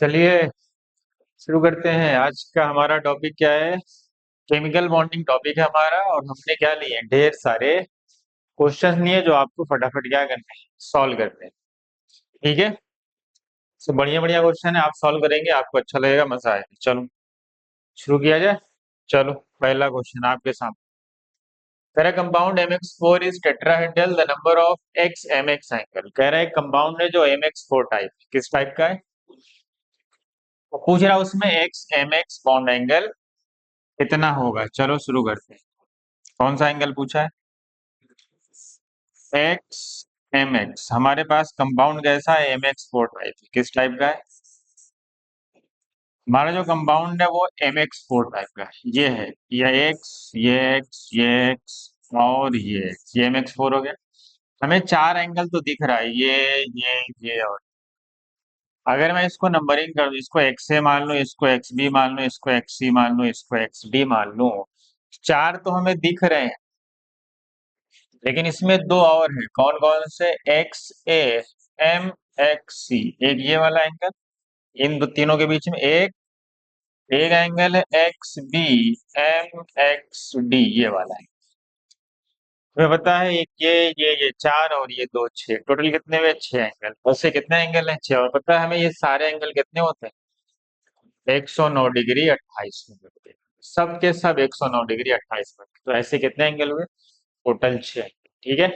चलिए शुरू करते हैं। आज का हमारा टॉपिक क्या है? केमिकल बॉन्डिंग टॉपिक है हमारा। और हमने क्या लिए हैं, ढेर सारे क्वेश्चन लिए जो आपको फटाफट क्या करने हैं, सॉल्व करने हैं। ठीक है। तो बढ़िया बढ़िया क्वेश्चन है, आप सॉल्व करेंगे, आपको अच्छा लगेगा, मजा आएगा। चलो शुरू किया जाए। चलो, पहला क्वेश्चन आपके सामने। कह रहा है compound MX4 is tetrahedral, the number of X M X angle. कह रहा है कंपाउंड है जो MX4 टाइप, किस टाइप का है? वो पूछ रहा है उसमें X M X bond angle कितना होगा। चलो शुरू करते हैं। कौन सा एंगल पूछा है? X M X. हमारे पास कंपाउंड कैसा है? MX4 type. किस टाइप का है? हमारा जो कंपाउंड है वो MX4 टाइप का है। ये है, ये एक्स, ये एक्स, ये एक्स और ये एक्स, ये MX4 हो गया। हमें चार एंगल तो दिख रहा है, ये और अगर मैं इसको नंबरिंग कर दूं, इसको एक्स ए मान लूं, इसको एक्स बी मान लूं, इसको एक्स सी मान लूं, इसको एक्स डी मान लूं, चार तो हमें दिख रहे हैं। लेकिन इसमें दो और हैं। कौन कौन से? एक्स ए एम एक्स सी। एक ये वाला एंगल, इन दो तीनों के बीच में एक एक एंगल है X B M X D, ये वाला है। तुम्हें पता है एक ये चार और ये दो, छह, टोटल कितने हुए? छह एंगल। ऐसे कितने एंगल हैं? छह। और पता है हमें ये सारे एंगल कितने होते हैं? 109 डिग्री 28 मिनट। सब के सब 109 डिग्री 28 मिनट। तो ऐसे कितने एंगल हुए? टोटल छह। ठीक है,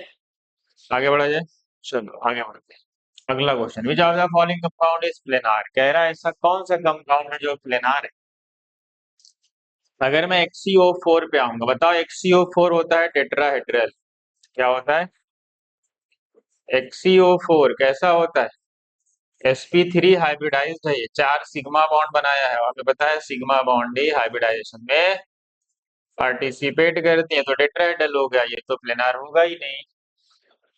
आगे बढ़ा जाए। चलो आगे बढ़ते हैं। अगला question, which of the following compound is planar. कह रहा है ऐसा कौन सा कंपाउंड है जो प्लेनार है? अगर मैं XCO4 पे आऊंगा, बताओ XCO4 होता है टेट्राहेड्रल। क्या होता है? XCO4 कैसा होता है? sp3 हाइब्रिडाइज्ड है, ये चार सिग्मा बॉन्ड बनाया है। आपको पता है सिग्मा बॉन्ड ही हाइब्रिडाइजेशन में पार्टिसिपेट करती है, तो टेट्राहेड्रल हो गया। ये तो प्लेनार होगा ही नहीं।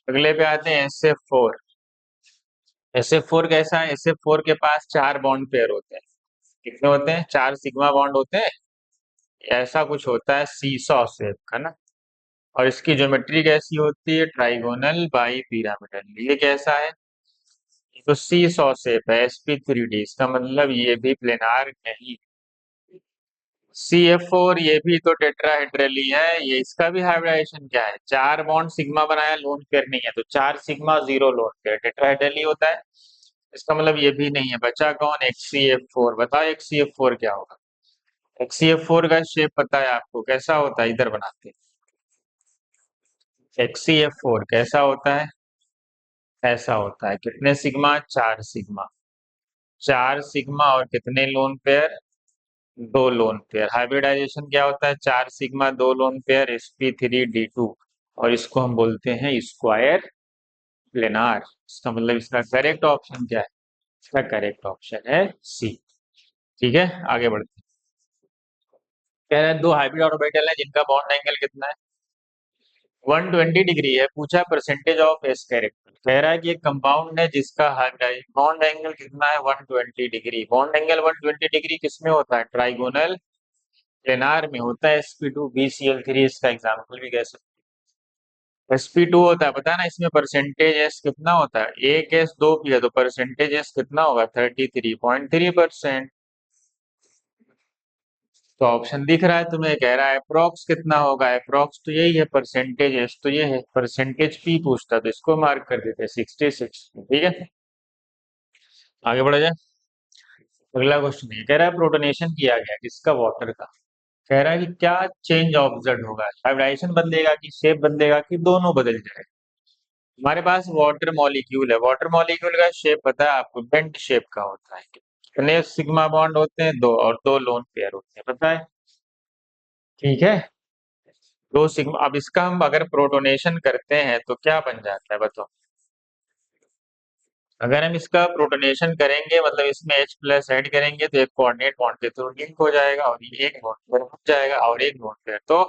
अगले पे आते हैं SF4। SF4 कैसा है? SF4 के पास चार बॉन्ड पेयर होते हैं। कितने होते हैं? चार सिग्मा बॉन्ड होते हैं। ऐसा कुछ होता है सीसॉ शेप का ना। और इसकी ज्योमेट्री कैसी होती है? Trigonal bi pyramidal. ये कैसा है? तो सीसॉ शेप है, sp3D। इसका मतलब ये भी प्लेनार नहीं। CF4 ये भी तो टेट्राहेड्रल ही है। ये इसका भी हाइब्रिडाइजेशन क्या है? चार बॉन्ड सिग्मा बनाया, लोन पेयर नहीं है, तो चार sigma zero lone pair, tetrahedral ही होता है। इसका मतलब ये भी नहीं है। बचा कौन? XCF4। बताओ XCF4 क्या होगा? XCF4 का शेप पता है आपको कैसा होता है? इधर बनाते हैं। XCF4 कैसा होता है? ऐसा होता है। कितने सिग्मा? चार सिग्मा। चार सिग्मा और कितने लोन पेयर? दो लोन पेयर। हाइब्रिडाइजेशन क्या होता है? चार सिग्मा दो लोन पेयर, sp3D2। और इसको हम बोलते हैं स्क्वायर प्लेनार। इसका मतलब इसका करेक्ट ऑप्शन क्या है? इसका करेक्ट ऑप्शन है सी। ठीक है, आगे बढ़ते हैं। कह रहे हैं दो हाइब्रिड ऑर्बिटल है जिनका बॉन्ड एंगल कितना है? 120 डिग्री है। पूछा परसेंटेज ऑफ एस कैरेक्टर। कह रहा है कि एक कंपाउंड है जिसका बॉन्ड एंगल कितना है? 120 डिग्री। बॉन्ड एंगल 120 डिग्री किसमें होता है? ट्राइगोनल प्लेनार में होता है। sp2BCl3 इसका एग्जाम्पल भी कह सकते हैं। sp2 होता है, पता है ना, इसमें परसेंटेज एस कितना होता है? एक एस दो पी है, तो परसेंटेज एस कितना होगा? 33.3%। तो ऑप्शन दिख रहा है तुम्हें, कह रहा है अप्रोक्स कितना होगा? अप्रोक्स तो यही है, परसेंटेज एस तो ये है, परसेंटेज पी पूछता तो इसको मार्क कर देते 66। ठीक है, आगे बढ़ा जाए। अगला क्वेश्चन ये कह रहा है प्रोटोनेशन किया गया किसका? वाटर का। कह रहा है कि क्या चेंज ऑब्जर्व होगा? हाइब्रिडाइजेशन बदलेगा कि शेप बदलेगा कि दोनों बदल जाएगा? हमारे पास वाटर मॉलिक्यूल है। वाटर मॉलिक्यूल का शेप पता है आपको? बेंट शेप का होता है। कितने सिग्मा बॉन्ड होते हैं? दो, और दो लोन पेयर होते हैं, पता है। ठीक है, दो सिग्मा। अब इसका हम अगर प्रोटोनेशन करते हैं तो क्या बन जाता है बताओ? अगर हम इसका प्रोटोनेशन करेंगे, मतलब इसमें H प्लस ऐड करेंगे, तो एक कोऑर्डिनेट बॉन्ड के थ्रू लिंक हो जाएगा, और ये एक बॉन्ड पर हट जाएगा, और एक बॉन्ड पर तो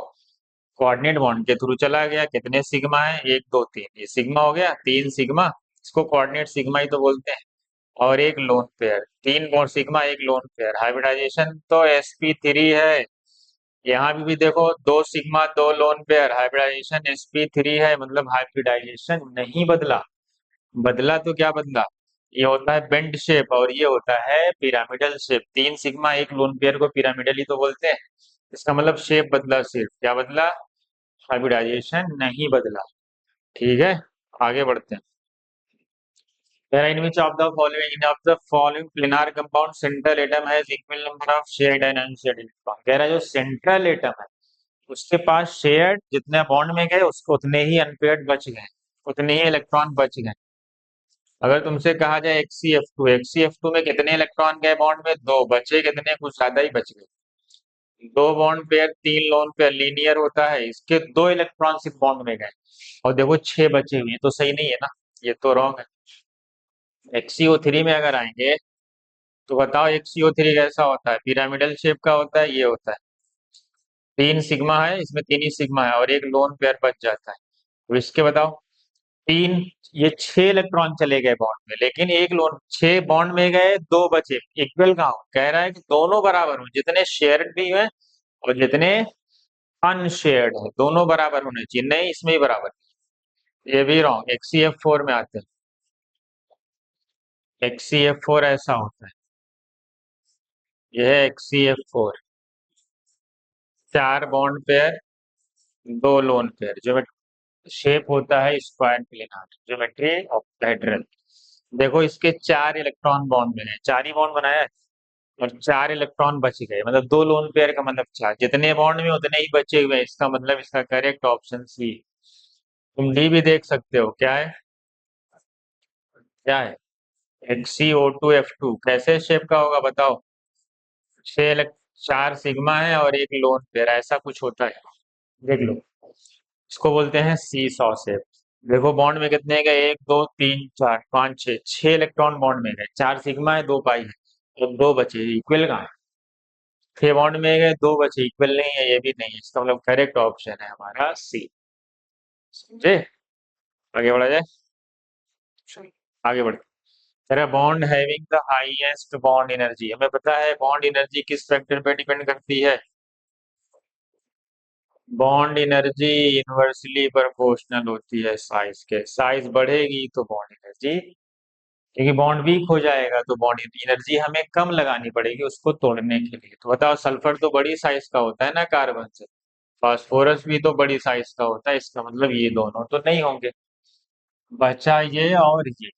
कोऑर्डिनेट बॉन्ड के थ्रू चला गया। कितने सिग्मा है? एक दो तीन, ये सिग्मा हो गया, तीन सिग्मा। इसको कोऑर्डिनेट सिग्मा ही तो बोलते हैं। और एक लोन पेयर, तीन बॉन्ड सिग्मा, एक लोन पेयर। हाइब्रिडाइजेशन तो sp3 है। यहाँ भी देखो, दो सिग्मा दो लोन पेयर, हाइब्रिडाइजेशन sp3 है, मतलब हाइब्रिडाइजेशन नहीं बदला। बदला तो क्या बदला? ये होता है बेंड शेप और ये होता है पिरामिडल शेप। 3 सिग्मा एक लोन पेयर को पिरामिडल ही तो बोलते हैं। इसका मतलब शेप बदला, सिर्फ क्या बदला, हाइब्रिडाइजेशन नहीं बदला। ठीक है, आगे बढ़ते हैं। In which of the following planar compound central atom has equal number of shared and unshared electron। कह रहा है जो सेंट्रल एटम है उसके पास शेयर्ड जितने बॉन्ड में गए उसको उतने ही अनपेयर्ड बच गए, उतने ही इलेक्ट्रॉन बच गए। अगर तुमसे कहा जाए HCF2 में कितने इलेक्ट्रॉन गए बॉन्ड में, दो बचे, कितने, कुछ ज्यादा ही बच गए। दो bond pair, 3 lone pair linear होता है, इसके 2 इलेक्ट्रॉन सिर्फ बॉन्ड में गए और देखो 6 बचे हुए, तो सही नहीं है ना, ये तो रॉन्ग है। HCO3 में अगर आएंगे तो बताओ HCO3 कैसा होता है, पिरामिडल शेप का होता है, ये होता है। 3 सिग्मा है, इसमें 3 ही सिग्मा है और एक लोन पेयर बच जाता है। तो इसके बताओ, तीन, ये 6 इलेक्ट्रॉन चले गए बॉन्ड में, लेकिन एक लोन, 6 बॉन्ड में गए, दो बचे, इक्वल कहा कह रहा है कि दोनों बराबर हो, जितने शेयर्ड भी हुए और जितने अनशेयर्ड है दोनों बराबर होने चाहिए, नहीं इसमें ही बराबर। ये भी रॉन्ग, HCF4 में आते हैं। HCF4 ऐसा होता है, यह है HCF4। 4 bond pair, 2 lone pair, जो शेप होता है स्क्वायर प्लेनार, ज्योमेट्री ऑक्टाहेड्रल। देखो इसके 4 इलेक्ट्रॉन बॉन्ड में है, 4 ही बॉन्ड बनाया है और 4 इलेक्ट्रॉन बच गए, मतलब 2 लोन पेयर का मतलब 4, जितने बॉन्ड में उतने ही बचे हुए हैं, इसका मतलब इसका करेक्ट ऑप्शन सी। तुम डी भी देख सकते हो, क्या है, क्या है, HCO2F2 कैसे शेप का होगा बताओ, 4 सिग्मा है और एक लोन पेयर, ऐसा कुछ होता है, देख लो। इसको बोलते हैं सी सॉ शेप। देखो बॉन्ड में कितने गए, 1 2 3 4 5 6, 6 इलेक्ट्रॉन बॉन्ड में गए, 4 सिग्मा है, 2 पाई है, तो 2 बचे, इक्वल कहाँ है, 6 बॉन्ड में गए, 2 बचे, इक्वल नहीं है, ये भी नहीं है, इसका मतलब करेक्ट ऑप्शन है हमारा सी। समझे, आगे बढ़ा जाए, आगे बढ़ते। तेरा bond having the highest bond energy, हमें पता है बॉन्ड एनर्जी किस फैक्टर पे डिपेंड करती है, बॉन्ड एनर्जी इनवर्सली प्रोपोर्शनल होती है साइज के, साइज बढ़ेगी तो बॉन्ड एनर्जी, क्योंकि बॉन्ड वीक हो जाएगा तो बॉन्ड एनर्जी हमें कम लगानी पड़ेगी उसको तोड़ने के लिए। तो बताओ सल्फर तो बड़ी साइज का होता है ना कार्बन से, फास्फोरस भी तो बड़ी साइज का होता है, इसका मतलब ये दोनों तो नहीं होंगे, बचा ये और ये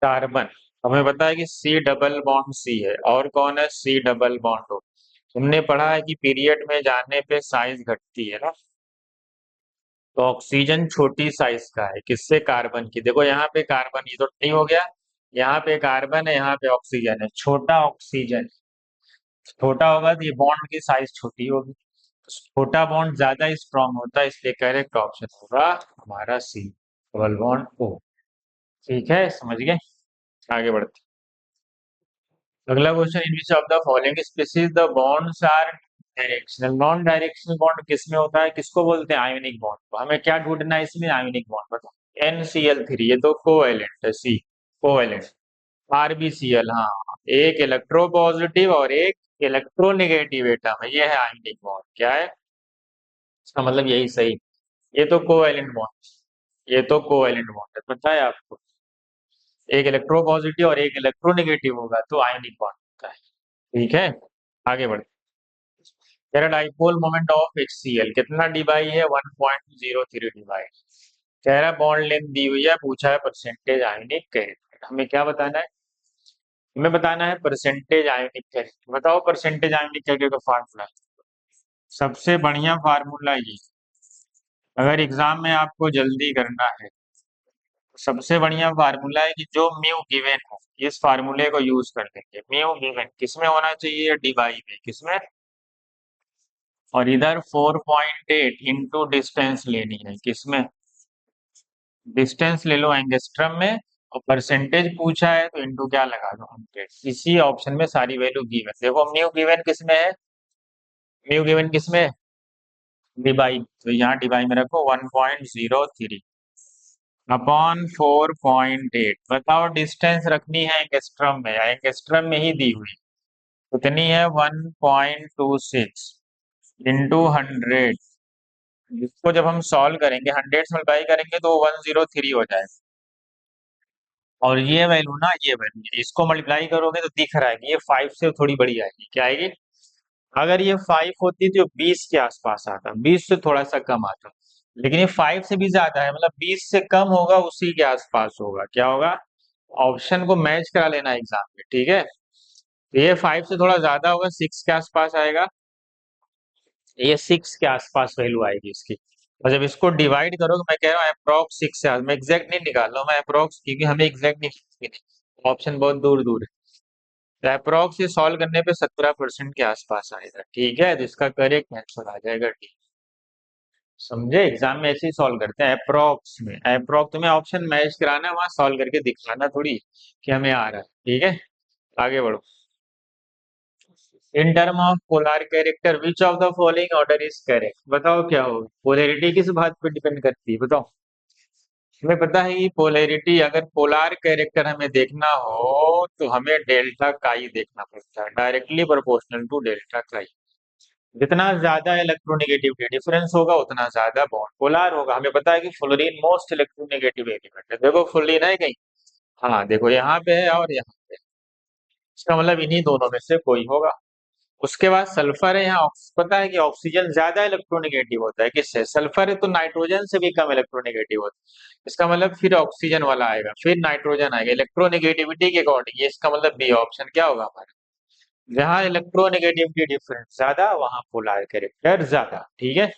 कार्बन। हमें पता है कि सी डबल बॉन्ड सी है, और कौन है, सी डबल बॉन्ड हो। तुमने पढ़ा है कि पीरियड में जाने पे साइज घटती है ना, तो ऑक्सीजन छोटी साइज का है, किससे, कार्बन की। देखो यहाँ पे कार्बन, ये तो नहीं हो गया, यहाँ पे कार्बन है, यहाँ पे ऑक्सीजन है, छोटा ऑक्सीजन, छोटा होगा तो ये बॉन्ड की साइज छोटी होगी, तो छोटा बॉन्ड ज्यादा स्ट्रांग होता है, इसलिए करेक्ट ऑप्शन होगा हमारा सी, डबल बॉन्ड ओ। ठीक है, समझ गए, आगे बढ़ते। अगला question, in which of the following species the bonds are directional. Non directional bond किसमें होता है, किसको बोलते हैं, आयोनिक बॉन्ड को। हमें क्या ढूंढना है इसमें, आयोनिक बॉन्ड, बताओ। NCl3, ये तो कोवैलेंट है, सी कोवैलेंट। RBCl, हाँ, एक इलेक्ट्रो पॉजिटिव और एक इलेक्ट्रोनेगेटिव एटम है, ये है आयोनिक बॉन्ड, क्या है, इसका मतलब यही सही। ये तो कोवैलेंट बॉन्ड, ये तो कोवैलेंट बॉन्ड है, पता है आपको, एक इलेक्ट्रो पॉजिटिव और एक इलेक्ट्रोनेगेटिव होगा तो आयोनिक बॉन्ड होता है। ठीक है, आगे बढ़ते। तेरा डाइपोल मोमेंट ऑफ HCl कितना डीबाई है, 1.03 डीबाई। कह रहा बॉन्ड लेंथ दी हुई है, पूछा है परसेंटेज आयोनिक कैरेक्टर, हमें क्या बताना है, हमें बताना है परसेंटेज आयोनिक कैरेक्टर। बताओ परसेंटेज आयोनिक कैरेक्टर का फार्मूला, सबसे बढ़िया फार्मूला ये, अगर एग्जाम में आपको जल्दी करना है तो सबसे बढ़िया फार्मूला है कि जो म्यू गिवन हो इस फार्मूले को यूज कर लेंगे। म्यू गिवन किसमें होना चाहिए, डीबाई में, किसमें, और इधर 4.8 इंटू डिस्टेंस लेनी है, किसमें, डिस्टेंस ले लो एंगस्ट्रम में, और परसेंटेज पूछा है तो इंटू क्या लगा दो, 100। इसी ऑप्शन में सारी वैल्यू गिवन, देखो म्यू गिवन किसमें है, म्यू गिवन किसमें है, डिबाई, तो यहाँ डिबाई में रखो 1.03 अपॉन 4.8। बताओ डिस्टेंस रखनी है एंगस्ट्रम में, एंगस्ट्रम में ही दी हुई, कितनी है, 1.26 इंटू 100। इसको जब हम सॉल्व करेंगे, 100 से मल्टीप्लाई करेंगे तो 103 हो जाएगा, और ये वैल्यू ना, ये वैल्यू इसको मल्टीप्लाई करोगे तो दिख रहा है कि ये 5 से थोड़ी बड़ी आएगी। क्या आएगी? अगर ये 5 होती तो 20 के आसपास आता, 20 से थोड़ा सा कम आता, लेकिन ये 5 से भी ज्यादा है, मतलब 20 से कम होगा, उसी के आसपास होगा। क्या होगा? ऑप्शन को मैच करा लेना एग्जाम में, ठीक है। तो ये 5 से थोड़ा ज्यादा होगा, 6 के आसपास आएगा, ये 6 के आसपास वैल्यू आएगी इसकी। और जब इसको डिवाइड करोगे, मैं कह रहा हूँ अप्रोक्स 6 से, मैं एग्जैक्ट नहीं निकाल रहा हूँ, मैं अप्रोक्स, क्योंकि हमें एग्जैक्ट नहीं, ऑप्शन बहुत दूर दूर है। तो अप्रोक्स ये सॉल्व करने पे 17% के आसपास आएगा, ठीक है। तो इसका करेक्ट आंसर आ जाएगा डी। समझे? एग्जाम में ऐसे ही सॉल्व करते हैं, अप्रोक्स में। अप्रोक्स तुम्हें ऑप्शन मैच कराना है, वहां सॉल्व करके दिखाना थोड़ी कि हमें आ रहा है, ठीक है। आगे बढ़ो। In term of polar character which of the following order is correct? बताओ क्या हो, पोलैरिटी किस बात पे डिपेंड करती है, बताओ। हमें पता है कि पोलैरिटी, अगर पोलर कैरेक्टर हमें देखना हो तो हमें डेल्टा काई देखना पड़ता है, डायरेक्टली प्रोपोर्शनल टू डेल्टा काई। जितना ज्यादा इलेक्ट्रोनेगेटिविटी डिफरेंस होगा उतना ज्यादा बॉन्ड पोलर होगा। हमें पता है कि फ्लोरीन मोस्ट इलेक्ट्रोनेगेटिव एलिमेंट है। देखो फ्लोरीन है कहीं? हाँ देखो, यहाँ पे है और यहाँ पे है। इसका मतलब इन्हीं दोनों में से कोई होगा। उसके बाद सल्फर है, यहाँ पता है कि ऑक्सीजन ज्यादा इलेक्ट्रोनेगेटिव होता है, किससे? सल्फर है तो नाइट्रोजन से भी कम इलेक्ट्रोनेगेटिव होता है। इसका मतलब फिर ऑक्सीजन वाला आएगा, फिर नाइट्रोजन आएगा इलेक्ट्रोनेगेटिविटी के अकॉर्डिंग। ये इसका मतलब बी ऑप्शन क्या होगा हमारा? जहाँ इलेक्ट्रोनेगेटिविटी डिफरेंस ज्यादा, वहां पोलर कैरेक्टर ज्यादा, ठीक है।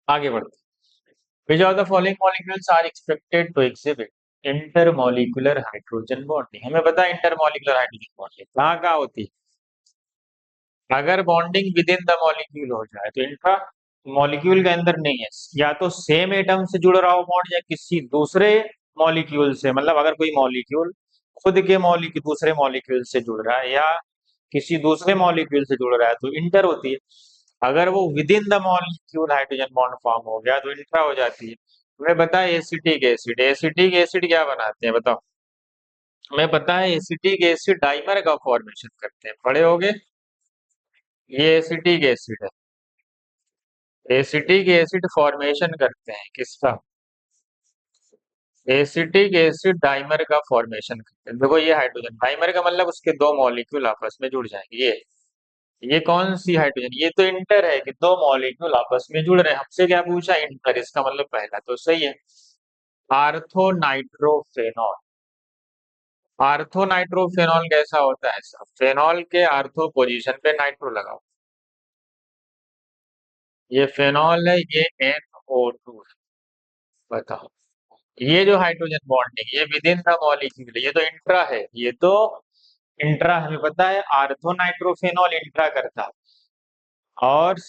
आगे बढ़ते हैं। Which of the following molecules are expected to exhibit intermolecular hydrogen bonding? हमें पता है इंटरमॉलिक्यूलर हाइड्रोजन बॉन्डिंग कहाँ कहाँ होती है। अगर bonding with in the molecule हो जाए तो इंट्रा, मॉलिक्यूल के अंदर नहीं है, या तो सेम एटम से जुड़ रहा हो बॉन्ड, या किसी दूसरे मॉलिक्यूल से, मतलब अगर कोई मॉलिक्यूल खुद के मॉलिक्यूल दूसरे मॉलिक्यूल से जुड़ रहा है, या किसी दूसरे मॉलिक्यूल से जुड़ रहा है, तो इंटर होती है। अगर वो with in the molecule hydrogen bond form हो गया तो इंट्रा हो जाती है। तुम्हें पता है एसिटिक एसिड, एसिटिक एसिड क्या बनाते हैं बताओ। हमें पता है एसिटिक एसिड डाइमर का फॉर्मेशन करते हैं, पढ़े होगे। ये एसिटिक एसिड है, एसिटिक एसिड फॉर्मेशन करते हैं किसका? एसिटिक एसिड डाइमर का फॉर्मेशन करते हैं। देखो ये हाइड्रोजन डाइमर का मतलब उसके दो मॉलिक्यूल आपस में जुड़ जाएंगे। ये कौन सी हाइड्रोजन? ये तो इंटर है कि दो मॉलिक्यूल आपस में जुड़ रहे हैं। हमसे क्या पूछा? इंटर, इसका मतलब पहला तो सही है। आर्थो नाइट्रोफेनॉल, आर्थो नाइट्रोफेनॉल कैसा होता है सर? फेनॉल के आर्थो पोजीशन पे नाइट्रो लगाओ, ये फेनॉल है, ये NO2 है। बताओ, ये जो हाइड्रोजन बॉन्डिंग ये विद इन द मॉलिक्यूल, ये तो इंट्रा है, ये तो इंट्रा हमें पता है। आर्थो नाइट्रोफेनॉल इंट्रा करता है, और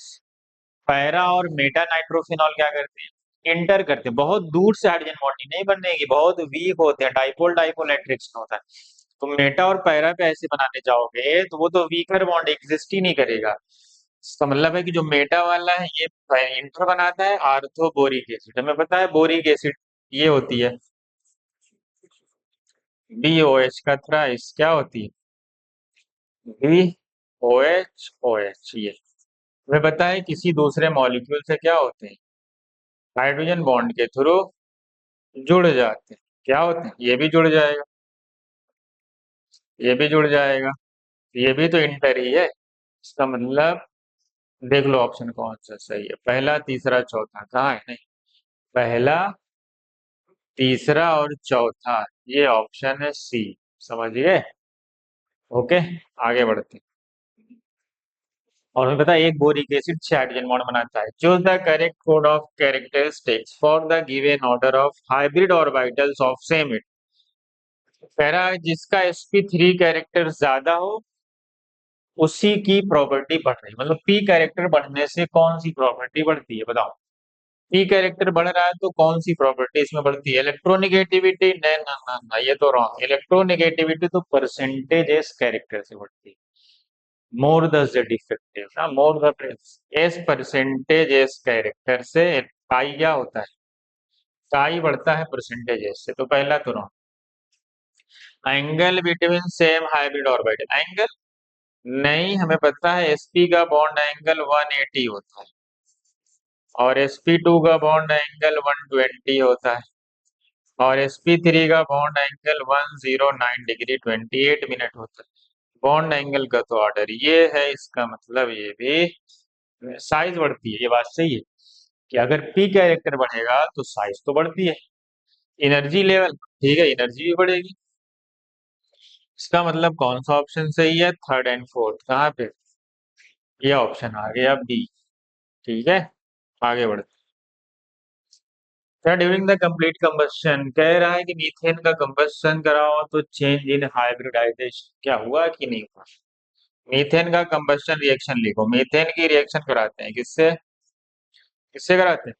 पैरा और मेटा नाइट्रोफेनॉल क्या करते हैं? इंटर करते हैं। बहुत दूर से हाइड्रोजन बॉन्डिंग नहीं बनने की, बहुत वीक होते हैं, डाइपोल डाइपोल एट्रैक्शन होता है। तो मेटा और पैरा पे ऐसे बनाने जाओगे तो वो तो वीकर बॉन्ड एग्जिस्ट ही नहीं करेगा। इसका मतलब है कि जो मेटा वाला है ये इंटर बनाता है, आर्थो बोरिक एसिड, हमें पता है बोरिक एसिड ये होती है BOH का थ्राइस, क्या होती है? BOH ये हमें पता है किसी दूसरे मॉलिक्यूल से क्या होते हैं? हाइड्रोजन बॉन्ड के थ्रू जुड़ जाते हैं। क्या होते हैं? ये भी जुड़ जाएगा, ये भी जुड़ जाएगा, ये भी तो इंटर ही है। इसका मतलब देख लो ऑप्शन कौन सा सही है, पहला तीसरा चौथा कहाँ है? नहीं, पहला तीसरा और चौथा, ये ऑप्शन है सी। समझिए? ओके, आगे बढ़ते हैं। और हमें पता है एक बोरिक एसिड 6 हाइड्रोजन बॉन्ड बनाता है। Choose the correct code of characteristics for the given order of hybrid orbitals of same it. कह रहा है जिसका sp3 कैरेक्टर ज्यादा हो उसी की प्रॉपर्टी बढ़ रही है, मतलब p कैरेक्टर बढ़ने से कौन सी प्रॉपर्टी बढ़ती है बताओ। p कैरेक्टर बढ़ रहा है तो कौन सी प्रॉपर्टी इसमें बढ़ती है? इलेक्ट्रोनिगेटिविटी? नहीं ना ना ना, ये तो रॉन्ग। इलेक्ट्रोनिगेटिविटी तो परसेंटेज एस कैरेक्टर से बढ़ती है। मोर द जेड इफेक्टिव, हाँ more the S percentage S character से पाई क्या होता है? पाई बढ़ता है परसेंटेज एस से, तो पहला तो wrong. Angle between same hybrid orbital, angle नहीं, हमें पता है sp का बॉन्ड एंगल 180 होता है, और sp2 का बॉन्ड एंगल 120 होता है। और sp3 का बॉन्ड एंगल 109 डिग्री 28 मिनट होता है। बॉन्ड एंगल का तो ऑर्डर ये है, इसका मतलब ये भी साइज बढ़ती है। ये बात सही है कि अगर पी कैरेक्टर बढ़ेगा तो साइज तो बढ़ती है। एनर्जी लेवल, ठीक है, एनर्जी भी बढ़ेगी। इसका मतलब कौन सा ऑप्शन सही है? थर्ड एंड फोर्थ कहाँ पे? ये ऑप्शन आ गया बी। ठीक है, आगे बढ़ते हैं। ड्यूरिंग द कंप्लीट कंबस्शन कह रहा है कि मीथेन का कंबस्शन कराओ तो चेंज इन हाइब्रिडाइजेशन क्या हुआ कि नहीं हुआ। मीथेन का कंबस्शन रिएक्शन लिखो। मीथेन की रिएक्शन कराते हैं किससे? किससे कराते हैं?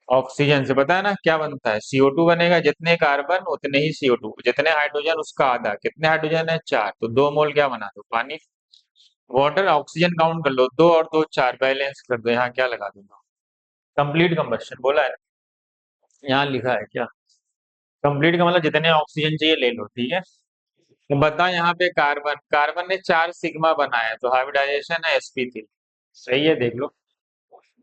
ऑक्सीजन से। पता है ना क्या बनता है? CO2 बनेगा। जितने कार्बन उतने ही CO2, जितने हाइड्रोजन उसका आधा। कितने हाइड्रोजन है? 4, तो 2 मोल क्या बना दो? पानी। वाटर ऑक्सीजन काउंट कर लो, 2 और 2 4, बैलेंस कर दो। यहाँ क्या लगा दूंगा? कंप्लीट कंबस्शन बोला है। यहाँ लिखा है क्या? कंप्लीट का मतलब जितने ऑक्सीजन चाहिए ले लो, ठीक है। तो बता, यहाँ पे कार्बन, कार्बन ने 4 सिग्मा बनाया तो हाइब्रिडाइजेशन है sp3। सही है, देख लो।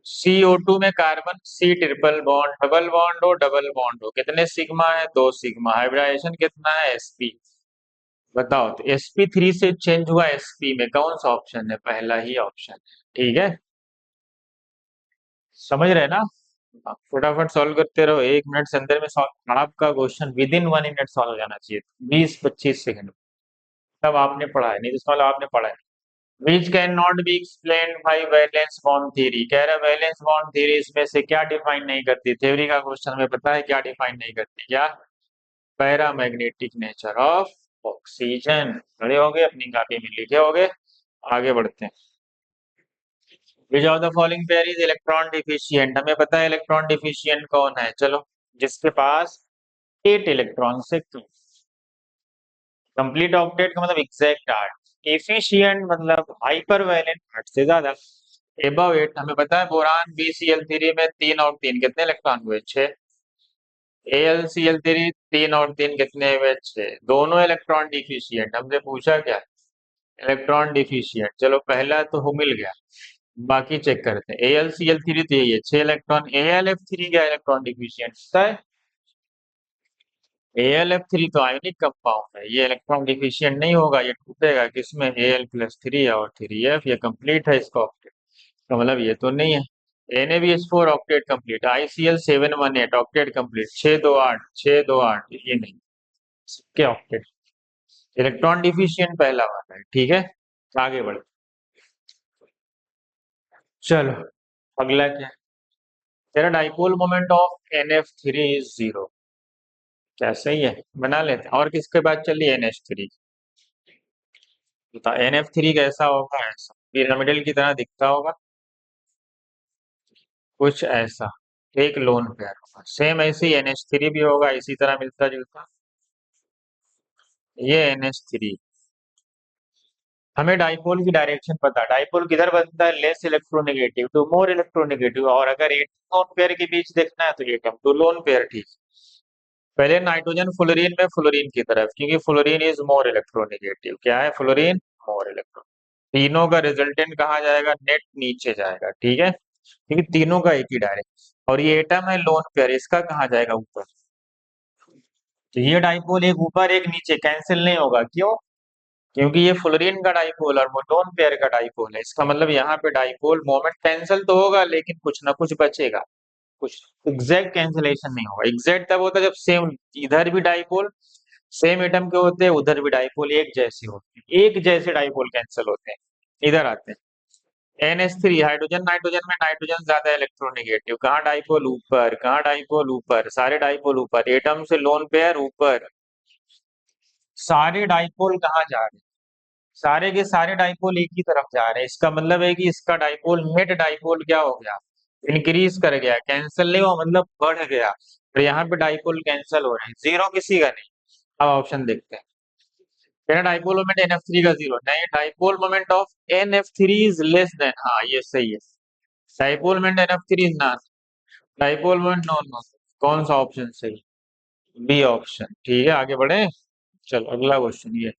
CO2 में carbon C triple bond, double bond हो, डबल बॉन्ड हो, कितने सिग्मा है? 2 सिग्मा। हाइब्रिडाइजेशन कितना है? sp। बताओ, तो sp3 से चेंज हुआ sp में, कौन सा ऑप्शन है? पहला ही ऑप्शन। ठीक है, समझ रहे ना? हाँ, फटाफट सॉल्व करते रहो। 1 मिनट से अंदर में सॉल्व, आपका question with in 1 minute solve हो जाना चाहिए। 20-25 सेकंड। तब आपने पढ़ा है, नहीं तो सवाल आपने पढ़ा है। Which can not be explain by valence bond theory. कह रहा है वैलेंस बॉन्ड थ्योरी इसमें से क्या डिफाइन नहीं करती? थ्योरी का क्वेश्चन हमें पता है क्या डिफाइन नहीं करती। क्या? Paramagnetic nature of oxygen. खड़े हो गए, अपनी कॉपी में लिखे हो गए। आगे बढ़ते हैं। Which of the following pair is electron deficient. हमें पता है इलेक्ट्रॉन डिफिशियंट कौन है। चलो, जिसके पास 8 इलेक्ट्रॉन से कम। कंप्लीट ऑक्टेट का मतलब एग्जैक्ट 8। एफिशिएंट मतलब हाइपर वैलेंट, 8 से ज्यादा। एबव 8 हमें पता है। बोरान BCl3 में 3 और 3 कितने इलेक्ट्रॉन हुए? 6। AlCl3 3 और 3 कितने हुए? 6। दोनों इलेक्ट्रॉन डिफिशियंट। हमसे पूछा क्या? Electron deficient. चलो, पहला तो हो मिल गया। बाकी चेक करते हैं। AlCl3 तो यही है, 6 इलेक्ट्रॉन। AlF3 क्या इलेक्ट्रॉन डिफिशियंट होता है? AlF3 तो आयोनिक कंपाउंड है, ये इलेक्ट्रॉन डिफिशियंट नहीं होगा। ये टूटेगा किसमें? Al+3 और 3F। ये कंप्लीट है इसका ऑक्टेट, तो मतलब ये तो नहीं है। NaBH4 octet complete. ICl718 octet complete. 628, 628 ये नहीं। क्या ऑक्टेट? इलेक्ट्रॉन डिफिशियंट पहला वाला है। ठीक है, आगे बढ़। चलो, अगला क्या है? तेरा dipole moment of NF3 is 0। क्या सही है? बना लेते हैं। और किसके बाद चलिए? NH3। बता, NF3 कैसा होगा? ऐसा पिरामिडल की तरह दिखता होगा, कुछ ऐसा। एक लोन पेयर होगा। सेम ऐसे ही NH3 भी होगा, इसी तरह मिलता जुलता। ये NH3। हमें डाइपोल की डायरेक्शन पता है। डाइपोल किधर बनता है? Less electronegative to more electronegative. और अगर एटम लोन पेयर के बीच देखना है तो एटम टू लोन पेयर। ठीक। पहले नाइट्रोजन फ्लोरीन में, फ्लोरीन की तरफ, क्योंकि फ्लोरीन इज मोर इलेक्ट्रोनेगेटिव। क्या है? फ्लोरीन मोर इलेक्ट्रो। तीनों का रिजल्टेंट कहाँ जाएगा? नेट नीचे जाएगा। ठीक है, क्योंकि तीनों का एक ही डायरेक्ट। और ये एटम है लोन पेयर, इसका कहाँ जाएगा? ऊपर। तो ये डाइपोल एक ऊपर एक नीचे कैंसिल नहीं होगा। क्यों? क्योंकि ये फ्लोरीन का डाइपोल और वो लोन पेयर का डाइपोल है। इसका मतलब यहाँ पे डाइपोल मोमेंट कैंसिल तो होगा, लेकिन कुछ ना कुछ बचेगा। कुछ एग्जैक्ट कैंसिलेशन नहीं होगा। एग्जैक्ट तब होता है जब सेम, इधर भी डाइपोल सेम एटम के होते हैं, उधर भी डाइपोल एक जैसे होते हैं। एक जैसे डाइपोल कैंसिल होते हैं। इधर आते हैं। NH3 हाइड्रोजन, नाइट्रोजन में नाइट्रोजन ज्यादा इलेक्ट्रोनेगेटिव। कहाँ डाइपोल? ऊपर। कहाँ डाइपोल? ऊपर। सारे डाइपोल ऊपर। एटम से लोन पेयर ऊपर। सारे डाइपोल कहाँ जा रहे हैं? सारे के सारे डाइपोल एक ही तरफ जा रहे हैं। इसका मतलब है कि इसका डाइपोल, नेट डाइपोल क्या हो गया? इंक्रीज कर गया। कैंसिल नहीं हुआ, मतलब बढ़ गया। और यहाँ पे डाइपोल कैंसिल हो रहे हैं, जीरो किसी का नहीं। अब ऑप्शन देखते हैं। कहना डाइपोल मोमेंट NF3 का 0 नहीं। Dipole moment of NF3 is less than, हाँ ये सही है। Dipole moment NF3 is not. Dipole moment no no. कौन सा ऑप्शन सही? B option. ठीक है, आगे बढ़े। चलो, अगला क्वेश्चन ये।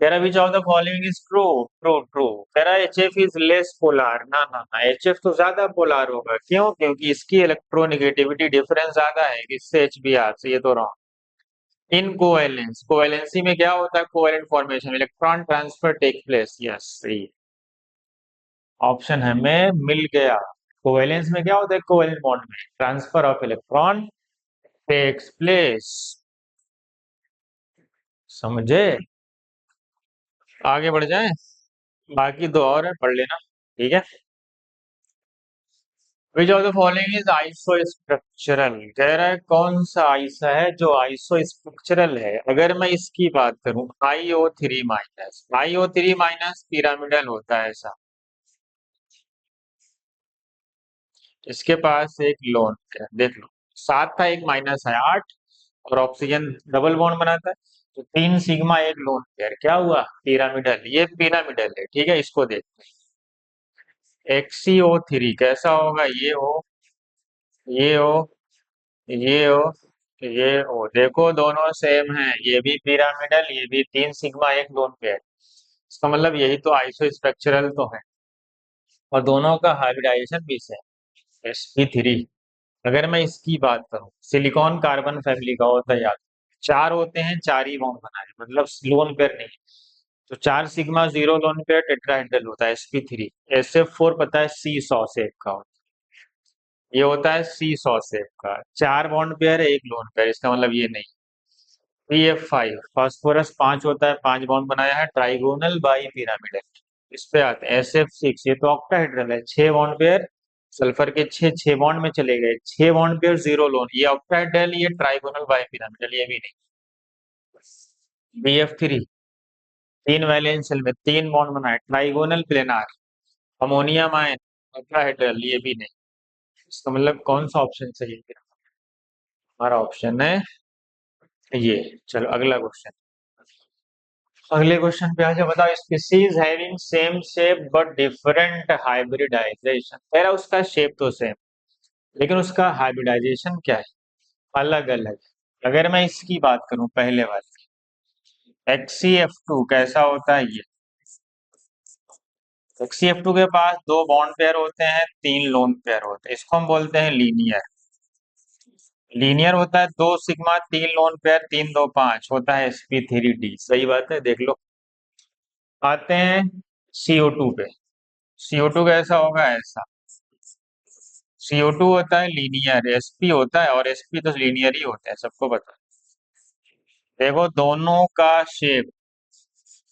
कह रहा विच of the following is true. True true. कह रहा H F is less polar. ना ना ना, एच एफ तो ज्यादा पोलार होगा। क्यों? क्योंकि इसकी इलेक्ट्रोनेगेटिविटी डिफरेंस ज्यादा है इससे एच बी आर से। ये तो रॉन्ग। इन कोवेलेंस, कोवेलेंसी में क्या होता है? Covalent formation, electron transfer take place. Yes, सही ऑप्शन हमें मिल गया। कोवेलेंस में क्या होता है? कोवेलेंट बॉन्ड में transfer of electron takes place. समझे? आगे बढ़ जाए, बाकी दो और है, पढ़ लेना। ठीक है। विच of the following is iso structural. कह रहा है कौन सा आइसा है जो आइसो स्ट्रक्चरल है। अगर मैं इसकी बात करूं, IO3 minus, IO3 minus pyramidal होता है ऐसा। इसके पास एक लोन है, देख लो, 7 था, एक माइनस है 8, और ऑक्सीजन डबल बॉन्ड बनाता है, तो 3 सिग्मा एक लोन पेयर क्या हुआ? पिरामिडल। ये पिरामिडल है। ठीक है, इसको देखते हैं। XCO3 कैसा होगा? ये हो, ये हो, ये हो, ये हो। देखो दोनों सेम है, ये भी पिरामिडल, ये भी 3 सिग्मा एक लोन पेयर। इसका मतलब यही तो आइसो स्ट्रक्चरल तो है, और दोनों का हाइब्रिडाइजेशन भी सेम, sp3। अगर मैं इसकी बात करूं, सिलिकॉन कार्बन फैमिली का होता है याद, 4 होते हैं, 4 ही बॉन्ड बनाए, मतलब लोन पेयर नहीं। तो 4 सिग्मा 0 लोन पेयर टेट्राहेड्रल होता है sp3। SF4 पता है सी सॉ शेप का होता है, ये होता है सी सॉ शेप का। 4 बॉन्ड पेयर है, एक लोन पेयर, इसका मतलब ये नहीं। PF5 फास्फोरस 5 होता है, 5 बॉन्ड बनाया है, ट्राइगोनल बाई पिरामिडल। इस पे आते हैं SF6, ये तो ऑक्टाहेड्रल है, 6 बॉन्ड पेयर, सल्फर के 6 बॉन्ड में चले गए, 6 बॉन्ड पेयर 0 लोन, ये ऑक्टाहेड्रल, ये ट्राइगोनल बाई पिरामिडल, ये भी नहीं। BF3 3 वैलेंस शेल में 3 बॉन्ड बनाए, trigonal planar, ammonium ion, octahedral, ये भी नहीं। इसका मतलब कौन सा ऑप्शन सही है? हमारा ऑप्शन है ये। चलो अगला क्वेश्चन। अगले क्वेश्चन पे आके बताओ, species having same shape but different hybridisation. कह रहा उसका शेप तो सेम, लेकिन उसका हाइब्रिडाइजेशन क्या है? अलग अलग। अगर मैं इसकी बात करूं, पहले वाले XCF2 कैसा होता है? ये XCF2 के पास 2 बॉन्ड पेयर होते हैं, 3 लोन पेयर होते हैं, इसको हम बोलते हैं लीनियर। लीनियर होता है 2 सिग्मा 3 लोन पेयर, 3 2 5 होता है sp3d। सही बात है, देख लो। आते हैं CO2 पे। CO2 कैसा होगा? ऐसा। CO2 होता है लीनियर, sp होता है, और sp तो लीनियर ही होता है, सबको पता है। देखो दोनों का शेप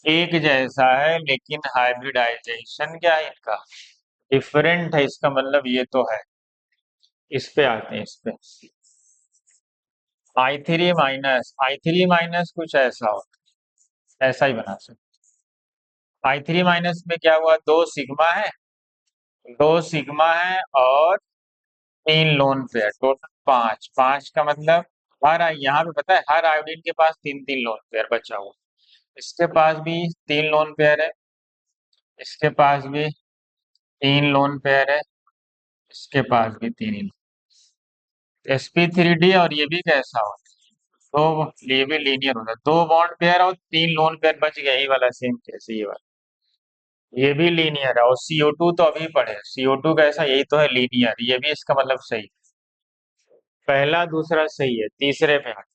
एक जैसा है, लेकिन हाइब्रिडाइजेशन क्या है इनका? डिफरेंट है। इसका मतलब ये तो है। इस पे आते हैं, इस पे I3 माइनस कुछ ऐसा हो, ऐसा ही बना सकते। I3 माइनस में क्या हुआ? 2 सिग्मा है, 2 सिग्मा है, और 3 लोन पेयर, टोटल 5। 5 का मतलब हर यहाँ पे पता है, हर आयोडीन के पास 3 3 लोन पेयर बचा हुआ। इसके पास भी 3 लोन पेयर है, इसके पास भी 3 लोन पेयर है, इसके पास भी 3 ही। sp3d, और ये भी कैसा होता है? तो ये भी लीनियर होता है, 2 बॉन्ड पेयर और 3 लोन पेयर बच गया, यही वाला सेम कैसे ये वाला। ये भी लीनियर है, और CO2 तो अभी पढ़े, CO2 कैसा? यही तो है, लीनियर। ये भी इसका मतलब सही। पहला दूसरा सही है, तीसरे पे आते हैं।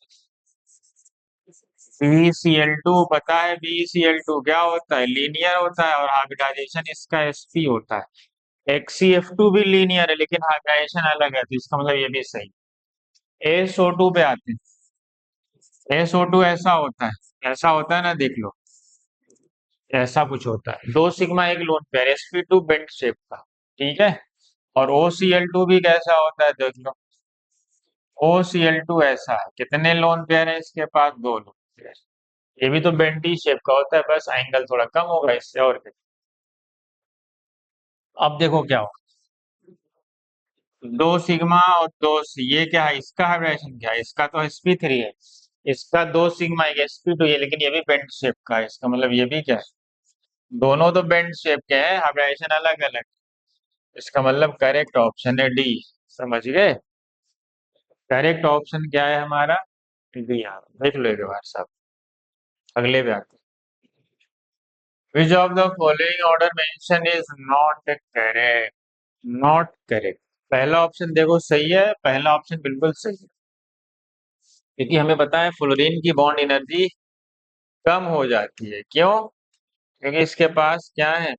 BCl2 पता है, BCl2 क्या होता है? लीनियर होता है, और हाइब्रिडाइजेशन इसका sp होता है। XCF2 भी लीनियर है, लेकिन हाइब्रिडाइजेशन अलग है, तो इसका मतलब ये भी सही। SO2 पे आते हैं। SO2 ऐसा होता है, ऐसा होता है ना, देख लो, ऐसा कुछ होता है, 2 सिग्मा एक lone pair, sp2 bent shape का। ठीक है। और OCl2 भी कैसा होता है? देख लो, OCl2 ऐसा है, कितने लोन पेयर है इसके पास? 2 लोन पेयर। ये भी तो बेंटी शेप का होता है, बस एंगल थोड़ा कम होगा इससे, और क्या। अब देखो क्या हो, 2 सिग्मा और 2 ये क्या है? इसका हाइब्रिडेशन क्या है? इसका तो sp3 है, इसका 2 सिग्मा एक sp2, ये लेकिन ये भी बेंट शेप का है, इसका मतलब ये भी क्या है? दोनों तो बेंट शेप के हैं, हाइब्रिडेशन अलग अलग। इसका मतलब करेक्ट ऑप्शन है डी। समझ गए? करेक्ट ऑप्शन क्या है हमारा? डी। हाँ, देख लो एक बार साहब। अगले पे आते हैं। Which of the following order mention is not correct? Not correct. पहला ऑप्शन देखो सही है, पहला ऑप्शन बिल्कुल सही है, क्योंकि हमें पता है फ्लोरीन की बॉन्ड एनर्जी कम हो जाती है। क्यों? क्योंकि इसके पास क्या है,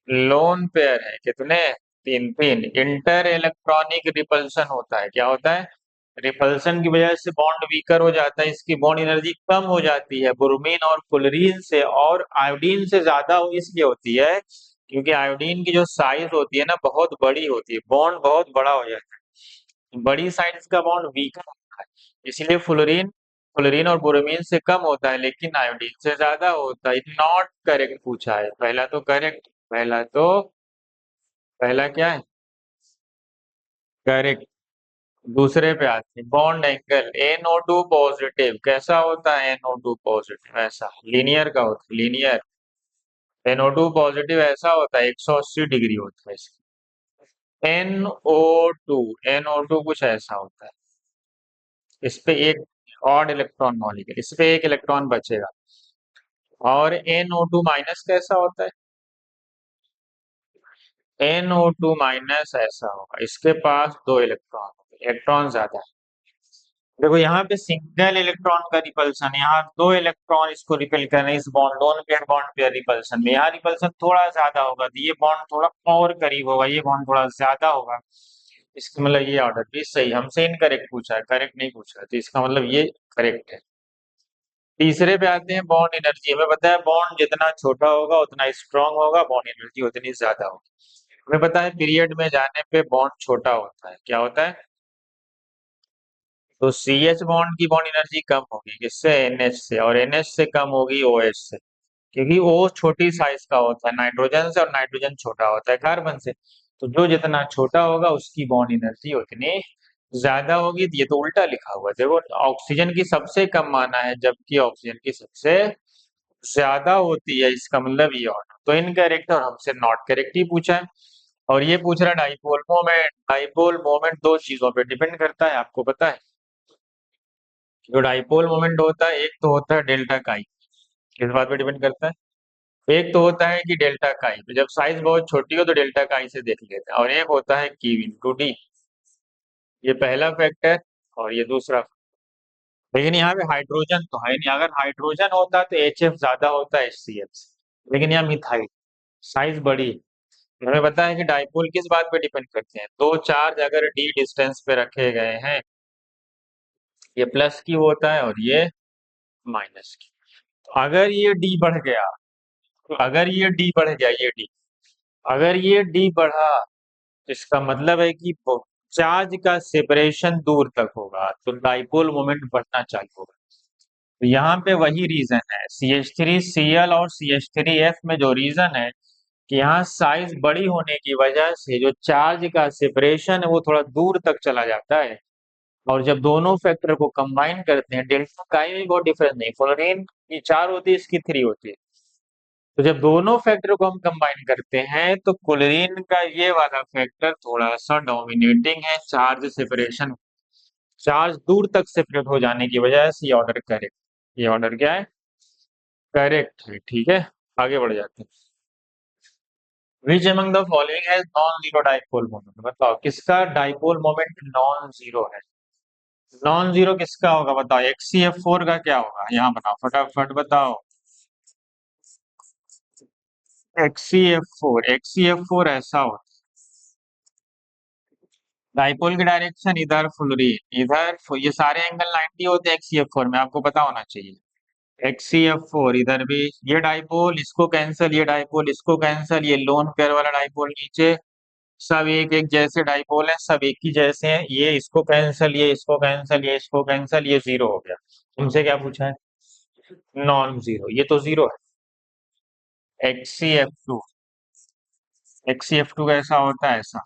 लोन पेयर है। कितने? तीन तीन। इंटर इलेक्ट्रॉनिक रिपल्सन होता है। क्या होता है? रिपल्सन की वजह से बॉन्ड वीकर हो जाता है, इसकी बॉन्ड एनर्जी कम हो जाती है ब्रोमीन और क्लोरीन से, और आयोडीन से ज्यादा इसलिए होती है क्योंकि आयोडीन की जो साइज होती है ना, बहुत बड़ी होती है, बॉन्ड बहुत बड़ा हो जाता है, बड़ी साइज का बॉन्ड वीकर होता है, इसलिए फ्लोरीन फ्लोरीन और ब्रोमीन से कम होता है लेकिन आयोडीन से ज्यादा होता है। नॉट करेक्ट पूछा है, पहला तो करेक्ट, पहला क्या है, करेक्ट। दूसरे पे आते हैं, बॉन्ड एंगल NO2 पॉजिटिव कैसा होता है? NO2 पॉजिटिव ऐसा लीनियर का होता है, लीनियर। NO2 पॉजिटिव ऐसा होता है, 180 डिग्री होता है इसका। NO2 कुछ ऐसा होता है, इस पे एक ऑड इलेक्ट्रॉन मॉलिक्यूल, इस पे एक इलेक्ट्रॉन बचेगा। और NO2 माइनस कैसा होता है? NO2 माइनस ऐसा होगा, इसके पास दो इलेक्ट्रॉन, इलेक्ट्रॉन ज्यादा है। देखो यहाँ पे सिंगल इलेक्ट्रॉन का रिपल्सन, यहाँ दो इलेक्ट्रॉन इसको रिपेल कर रहे हैं, इस बॉन्ड बॉन्ड पेयर रिपल्सन में यहाँ रिपल्सन थोड़ा ज्यादा होगा, तो ये बॉन्ड थोड़ा और करीब होगा, ये बॉन्ड थोड़ा ज्यादा होगा। इसका मतलब ये ऑर्डर भी सही, हमसे इनकरेक्ट पूछा है, करेक्ट नहीं पूछा है, तो इसका मतलब ये करेक्ट है। तीसरे पे आते हैं, बॉन्ड एनर्जी। हमें पता है बॉन्ड जितना छोटा होगा उतना स्ट्रांग होगा, बॉन्ड एनर्जी उतनी ज्यादा होगी। हमें पता है पीरियड में जाने पे बॉन्ड छोटा होता है, क्या होता है? तो CH बॉन्ड की बॉन्ड एनर्जी कम होगी किससे? NH से, और NH से कम होगी OH से, क्योंकि O छोटी साइज का होता है नाइट्रोजन से, और नाइट्रोजन छोटा होता है कार्बन से। तो जो जितना छोटा होगा उसकी बॉन्ड एनर्जी उतनी ज्यादा होगी। ये तो उल्टा लिखा हुआ है, देखो ऑक्सीजन की सबसे कम माना है जबकि ऑक्सीजन की सबसे ज्यादा होती है, इसका मतलब ये ऑर्डर तो इनकरेक्ट, और हमसे नॉट करेक्ट ही पूछा है। और ये पूछ रहा है डाइपोल मोमेंट। डाइपोल मोमेंट दो चीजों पे डिपेंड करता है, आपको पता है। जो डाइपोल मोमेंट होता है, एक तो होता है डेल्टा काई, किस बात पे डिपेंड करता है? एक तो होता है कि डेल्टा काई, तो जब साइज बहुत छोटी हो तो डेल्टा काई से देख लेते हैं, और एक होता है Q इंटू डी, ये पहला फैक्टर और ये दूसरा। लेकिन यहाँ पे हाइड्रोजन तो है नहीं, अगर हाइड्रोजन होता तो HF ज्यादा होता है HCF से, लेकिन यहाँ मिथाइल, साइज बड़ी है। हमें पता है कि डाइपोल किस बात पे डिपेंड करते हैं, दो चार्ज अगर d डिस्टेंस पे रखे गए हैं, ये प्लस की होता है और ये माइनस की। तो अगर ये d बढ़ गया, तो अगर ये d बढ़ गया, ये d, अगर ये d बढ़ा, तो इसका मतलब है कि चार्ज का सेपरेशन दूर तक होगा, तो डाइपोल मोमेंट बढ़ना चालू होगा। तो यहाँ पे वही रीजन है, CH3Cl और CH3F में जो रीजन है कि यहाँ साइज बड़ी होने की वजह से जो चार्ज का सेपरेशन है वो थोड़ा दूर तक चला जाता है। और जब दोनों फैक्टर को कंबाइन करते हैं, डेल्टा काई में बहुत डिफरेंस नहीं, फ्लोरीन की 4 होती है, इसकी 3 होती है। तो जब दोनों फैक्टर को हम कंबाइन करते हैं तो क्लोरीन का ये वाला फैक्टर थोड़ा सा डोमिनेटिंग है चार्ज सेपरेशन, चार्ज दूर तक सेपरेट हो जाने की वजह से ये ऑर्डर करेक्ट, ये ऑर्डर क्या है, करेक्ट है। ठीक है, आगे बढ़ जाते हैं। विच among the following has non zero dipole moment? बताओ किसका डाइपोल मोमेंट नॉन जीरो है? नॉन जीरो किसका होगा बताओ? HCF4 का क्या होगा? यहाँ बताओ, फटाफट बताओ। HCF4 ऐसा होता है, डाइपोल की डायरेक्शन इधर फ्लोरीन, इधर ये सारे एंगल 90 होते हैं HCF4 में, आपको पता होना चाहिए। HCF4 इधर भी, ये डाइपोल इसको कैंसल, ये डाइपोल इसको कैंसल, ये लोन पेयर वाला डाइपोल नीचे, सब एक एक जैसे डाइपोल है, सब एक ही जैसे हैं, ये इसको कैंसल, ये इसको कैंसल, ये इसको कैंसल, ये जीरो हो गया। तुमसे क्या पूछा है? नॉन जीरो, ये तो जीरो है। HCF2 कैसा होता है? ऐसा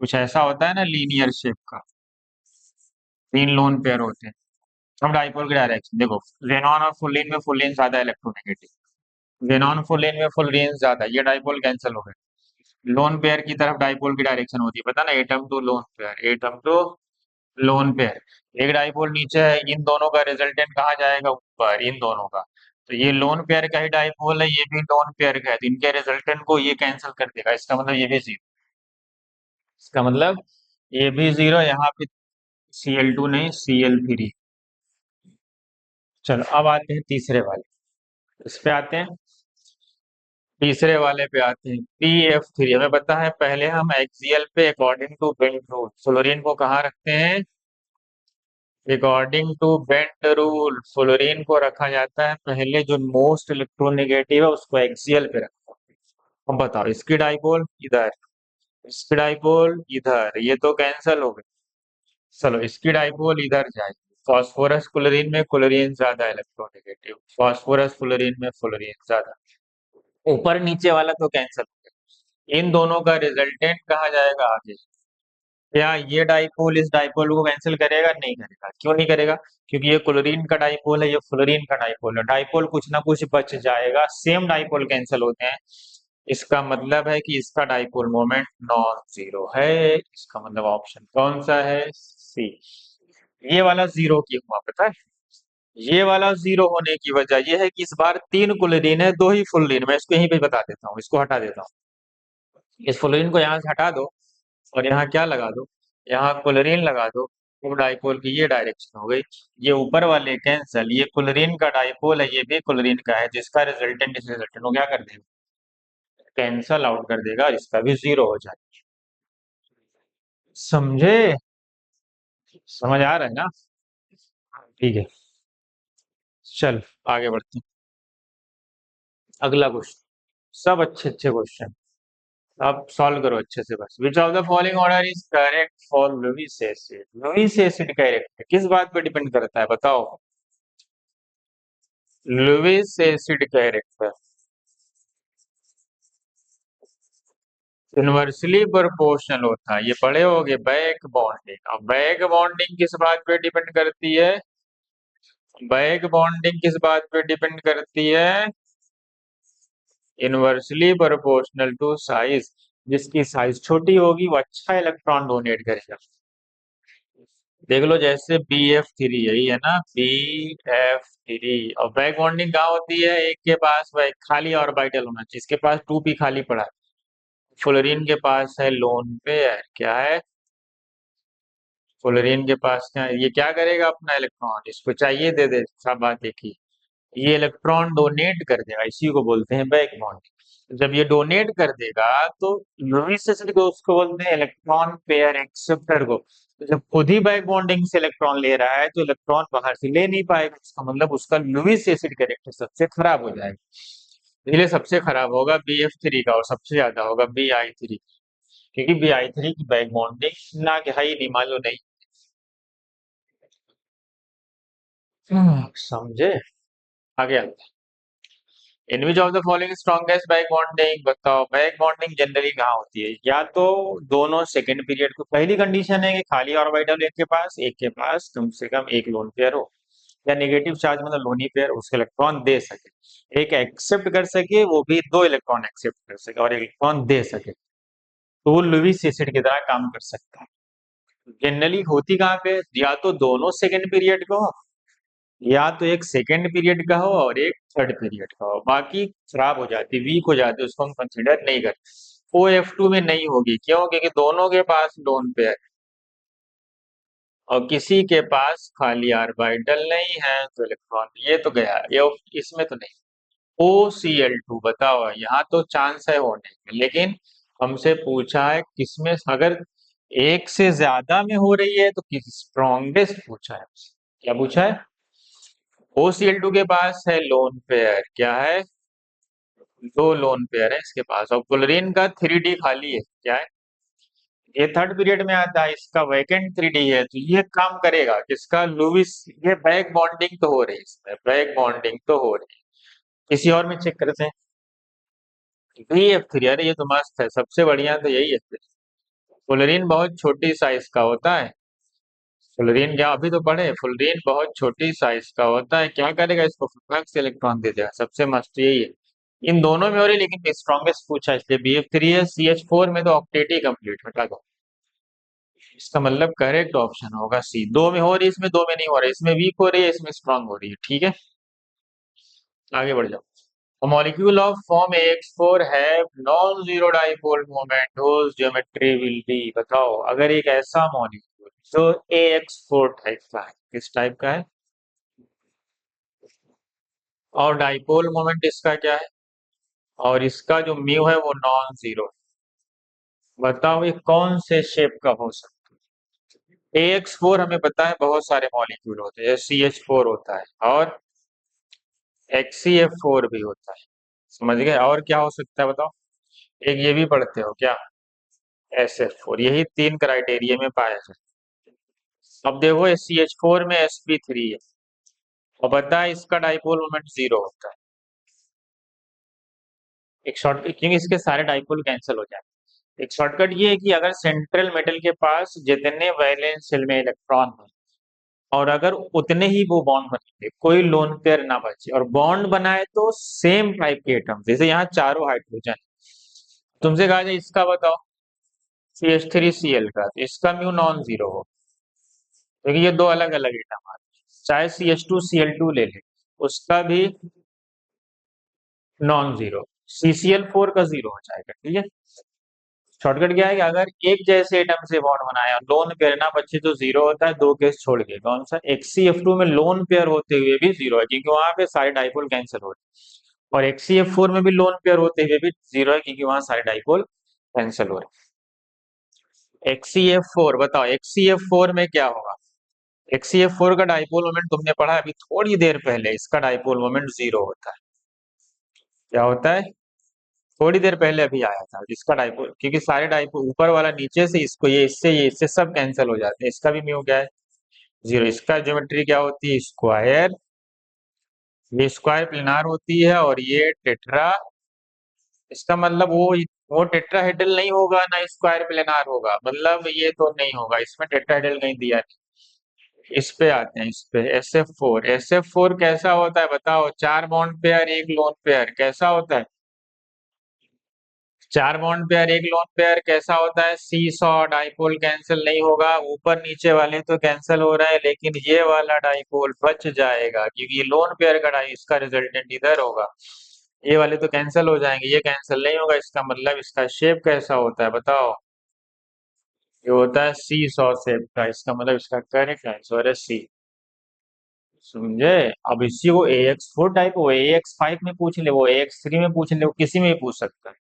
कुछ ऐसा होता है ना, लीनियर शेप का, तीन लोन पेयर होते हैं। अब डाइपोल की डायरेक्शन देखो, जेनॉन और फुल्लीन में फुल्लीन ज्यादा इलेक्ट्रोनेगेटिव, जेनॉन फुल्लीन में फुल्लीन ज्यादा, ये डाइपोल कैंसिल हो गए। लोन पेयर की तरफ डाइपोल की डायरेक्शन होती है, पता ना, atom to lone pair, atom to lone pair. एक डाइपोल नीचे है, इन दोनों का रिजल्टेंट कहाँ जाएगा? ऊपर, इन दोनों का। तो ये लोन पेयर का ही डाइपोल है, ये भी लोन पेयर का है, तो इनके रिजल्टेंट को ये कैंसिल कर देगा, इसका मतलब ये भी जीरो। इसका मतलब ये भी जीरो, यहाँ पे Cl2 नहीं Cl3। चलो अब आते हैं तीसरे वाले, इस पे आते हैं, तीसरे वाले पे आते हैं। PF3 हमें पता है, पहले हम एक्सियल पे according to bent rule fluorine को कहाँ रखते हैं, according to bent rule fluorine को रखा जाता है पहले, जो मोस्ट इलेक्ट्रोनेगेटिव है उसको एक्सियल पे रखा है। अब बताओ, इसकी डाइपोल इधर, इसकी डाइपोल इधर, ये तो कैंसल हो गई। चलो इसकी डाइपोल इधर जाएगी, फास्फोरस क्लोरीन में क्लोरीन ज्यादा इलेक्ट्रोनेगेटिव, फास्फोरस फ्लोरीन में फ्लोरीन ज्यादा, ऊपर नीचे वाला तो कैंसिल हो गया। इन दोनों का रिजल्टेंट कहा जाएगा आगे। क्या ये डाइपोल इस डाइपोल को कैंसिल करेगा? नहीं करेगा। क्यों नहीं करेगा? क्योंकि ये क्लोरीन का डाइपोल है, ये फ्लोरीन का डाइपोल है, डाइपोल कुछ ना कुछ बच जाएगा, सेम डाइपोल कैंसिल होते हैं। इसका मतलब है कि इसका डाइपोल मोमेंट नॉन जीरो है, इसका मतलब ऑप्शन कौन सा है? सी। ये वाला जीरो क्यों हुआ पता है? ये वाला जीरो होने की वजह यह है कि इस बार तीन क्लोरीन है, दो ही फ्लोरीन। मैं इसको यहीं पे बता देता हूँ, इसको हटा देता हूँ, इस फ्लोरीन को यहाँ से हटा दो और यहाँ क्या लगा दो, यहाँ क्लोरीन लगा दो, तो डाइपोल की ये डायरेक्शन हो गई। ये ऊपर वाले कैंसल, ये क्लोरीन का डाइपोल है, ये भी क्लोरीन का है, जिसका रिजल्टेंट इस रिजल्टेंट को क्या कर देगा? कैंसल आउट कर देगा, इसका भी जीरो हो जाएगा। समझे? समझ आ रहा है ना? ठीक है, चल आगे बढ़ते हैं। अगला क्वेश्चन, सब अच्छे अच्छे क्वेश्चन, आप सॉल्व करो अच्छे से बस। Which of the following order is correct for Lewis acid? Lewis acid correct है, किस बात पे डिपेंड करता है बताओ? लुईस एसिड करेक्ट है, इनवर्सली प्रोपोर्शनल होता है, ये पढ़े होगे बैक बॉन्डिंग। अब बैक बॉन्डिंग किस बात पे डिपेंड करती है? बैक बॉन्डिंग किस बात पे डिपेंड करती है? इनवर्सली प्रोपोर्शनल टू साइज, जिसकी साइज छोटी होगी वो अच्छा इलेक्ट्रॉन डोनेट करेगा। देख लो जैसे BF3 यही है ना, BF3, और बैक बॉन्डिंग कहाँ होती है? एक के पास वह खाली ऑर्बिटल होना चाहिए, इसके पास 2p खाली पड़ा है, फ्लोरीन के पास है लोन पेयर, क्या है? फ्लोरीन के पास क्या है? ये क्या करेगा? अपना इलेक्ट्रॉन इसको चाहिए दे दे, सब बात एक ही। ये इलेक्ट्रॉन डोनेट कर देगा, इसी को बोलते हैं बैक बॉन्डिंग। जब ये डोनेट कर देगा तो लुईस एसिड को उसको बोलते हैं इलेक्ट्रॉन पेयर एक्सेप्टर को। तो जब खुद ही बैक बॉन्डिंग से इलेक्ट्रॉन ले रहा है तो इलेक्ट्रॉन बाहर से ले नहीं पाएगा, इसका मतलब उसका लुईस एसिड कैरेक्टर सबसे खराब हो जाएगा। इसलिए सबसे खराब होगा BF3 का और सबसे ज्यादा होगा BI3, क्योंकि BI3 की बैक बॉन्डिंग ना कि है ही नहीं, मान लो नहीं। समझे? आगे आते हैं। In which of the following strongest back bonding? बताओ बैक बॉन्डिंग जनरली कहाँ होती है? या तो दोनों सेकंड पीरियड को, पहली कंडीशन है कि खाली ऑर्बिटल एक के पास कम से कम एक लोन पेयर हो, या नेगेटिव चार्ज मतलब लोनी पेयर उसके इलेक्ट्रॉन दे सके, एक एक्सेप्ट कर सके, वो भी दो इलेक्ट्रॉन एक्सेप्ट कर सके और एक इलेक्ट्रॉन दे सके, तो वो लुईस एसिड की तरह काम कर सकता है। जनरली होती कहाँ पे? या तो दोनों सेकंड पीरियड को, या तो एक सेकेंड पीरियड का हो और एक थर्ड पीरियड का हो, बाकी खराब हो जाती, वीक हो जाती, उसको हम कंसिडर नहीं करते। OF2 में नहीं होगी, क्यों? क्योंकि दोनों के पास लोन पेयर और किसी के पास खाली ऑर्बिटल नहीं है, तो इलेक्ट्रॉन ये तो गया, ये इसमें तो नहीं। OCl2 बताओ, यहाँ तो चांस है होने का, लेकिन हमसे पूछा है किसमें, अगर एक से ज्यादा में हो रही है तो किस स्ट्रॉन्गेस्ट पूछा है। क्या पूछा है? OCl2 के पास है लोन पेयर, क्या है? दो लोन पेयर है इसके पास, और क्लोरीन का 3D खाली है, क्या है? ये थर्ड पीरियड में आता है, इसका वैकेंट 3D है, तो ये काम करेगा किसका? लुईस। ये बैक बॉन्डिंग तो हो रही है, इसमें बैक बॉन्डिंग तो हो रही है। किसी और में चेक करते हैं। BF3, अरे ये तो मस्त है, सबसे बढ़िया तो यही है फिर। फ्लोरीन बहुत छोटी साइज का होता है, फ्लोरीन क्या अभी तो पढ़े, फ्लोरीन बहुत छोटी साइज का होता है, क्या करेगा? इसको फटाक से इलेक्ट्रॉन दे देगा, सबसे मस्त यही है। इन दोनों में हो रही है, लेकिन स्ट्रॉन्गेस्ट पूछा इसलिए BF3 है। CH4 में तो ऑक्टेट ही कंप्लीट, हटा दो, इसका मतलब करेक्ट ऑप्शन होगा सी। दो में हो रही है, इसमें दो में नहीं हो रही है, इसमें वीक हो रही है, इसमें स्ट्रांग हो रही है, ठीक है। आगे बढ़ जाओ। A molecule of form AX4 have non-zero dipole moment whose geometry will be, बताओ अगर एक ऐसा मॉलिक्यूल जो AX4 टाइप का है, किस टाइप का है, और डाइपोल मोमेंट इसका क्या है, और इसका जो म्यू है वो नॉन जीरो, बताओ ये कौन से शेप का हो सकता है। AX4 हमें पता है बहुत सारे मॉलिक्यूल होते हैं, CH4 होता है और HCF4 भी होता है, समझ गए। और क्या हो सकता है बताओ, एक ये भी पढ़ते हो क्या, SF4, यही तीन क्राइटेरिया में पाया जाता है। अब देखो CH4 में sp3 है और पता है इसका डाइपोल मोमेंट जीरो होता है। एक शॉर्टकट, क्योंकि इसके सारे डाइपोल कैंसिल हो जाए, एक शॉर्टकट ये है कि अगर सेंट्रल मेटल के पास जितने वैलेंस शेल में इलेक्ट्रॉन हो और अगर उतने ही वो बॉन्ड बनेंगे, कोई लोन पेयर ना बचे, और बॉन्ड बनाए तो सेम टाइप के एटम, जैसे यहाँ चारों हाइड्रोजन, तुमसे कहा जाए इसका बताओ CH3Cl का, तो इसका म्यू नॉन जीरो हो, क्योंकि ये दो अलग अलग एटम आ रहे हैं। चाहे CH2Cl2 ले ले, उसका भी नॉन जीरो, CCl4 का जीरो हो जाएगा, ठीक है। शॉर्टकट क्या है कि अगर एक जैसे एटम से बॉन्ड बनाया, लोन पेयर ना बचे तो जीरो होता है, दो केस छोड़ के, कौन सा, HCF2 में लोन पेयर होते हुए भी जीरो है, क्योंकि वहां पे सारे डाइपोल कैंसिल हो रहे हैं, और HCF4 में भी लोन पेयर होते हुए भी जीरो है, क्योंकि वहां सारे डाइपोल कैंसिल हो रहे हैं। HCF4 बताओ, HCF4 में क्या होगा, HCF4 का डाइपोल मोमेंट तुमने पढ़ा अभी थोड़ी देर पहले, इसका डाइपोल मोमेंट जीरो होता है। क्या होता है, थोड़ी देर पहले अभी आया था, जिसका डाइपोल, क्योंकि सारे डाइपोल ऊपर वाला नीचे से, इसको ये इससे सब कैंसिल हो जाते हैं, इसका भी म्यू क्या है, जीरो। इसका ज्योमेट्री क्या होती है, स्क्वायर, ये स्क्वायर प्लेनार होती है, और ये टेट्रा, इसका मतलब वो टेट्राहेड्रल नहीं होगा ना स्क्वायर प्लेनार होगा, मतलब ये तो नहीं होगा, इसमें टेट्राहेड्रल नहीं दिया नहीं। इस पे आते हैं, इस पे SF4, SF4 कैसा होता है बताओ, चार बॉन्ड पेयर एक लोन पेयर, कैसा होता है, चार बॉन्ड पेयर एक लोन पेयर, कैसा होता है, सी सॉ, डाइपोल कैंसिल नहीं होगा, ऊपर नीचे वाले तो कैंसिल हो रहे हैं, लेकिन ये वाला डाइपोल बच जाएगा, क्योंकि ये लोन पेयर का डाई, इसका रिजल्टेंट इधर होगा, ये वाले तो कैंसिल हो जाएंगे, ये कैंसिल नहीं होगा, इसका मतलब इसका शेप कैसा होता है बताओ, ये होता है सी सॉ शेप का, इसका मतलब इसका करेक्ट आंसर है सी, समझे। अब इसी को AX4 टाइप, वो AX5 में पूछ ले, वो AX3 में पूछ ले, वो किसी में भी पूछ सकता है।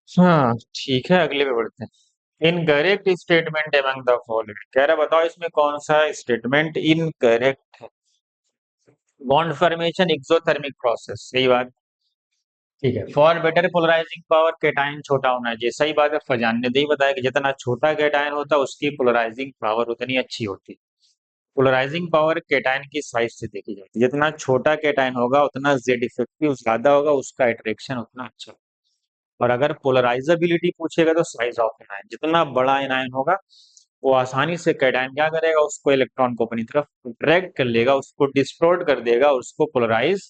हाँ ठीक है, अगले पे बढ़ते हैं। Incorrect statement among the following, कह रहा बताओ इसमें कौन सा स्टेटमेंट इनकरेक्ट है। बॉन्ड फॉर्मेशन एक्सोथर्मिक प्रोसेस, सही बात, ठीक है। For better polarising power cation छोटा होना चाहिए, सही बात है। फजान ने यही बताया कि जितना छोटा कैटायन होता है उसकी पोलराइजिंग पावर उतनी अच्छी होती है। पोलराइजिंग पावर कैटायन की साइज से देखी जाती है, जितना छोटा कैटायन होगा उतना जेड इफेक्टिव ज्यादा होगा, उसका अट्रैक्शन उतना अच्छा होगा। और अगर पोलराइजेबिलिटी पूछेगा तो साइज ऑफ एनायन, जितना बड़ा एनायन होगा वो आसानी से कैटायन क्या करेगा, उसको इलेक्ट्रॉन को अपनी तरफ अट्रैक्ट कर लेगा, उसको डिस्टोर्ट कर देगा, उसको पोलराइज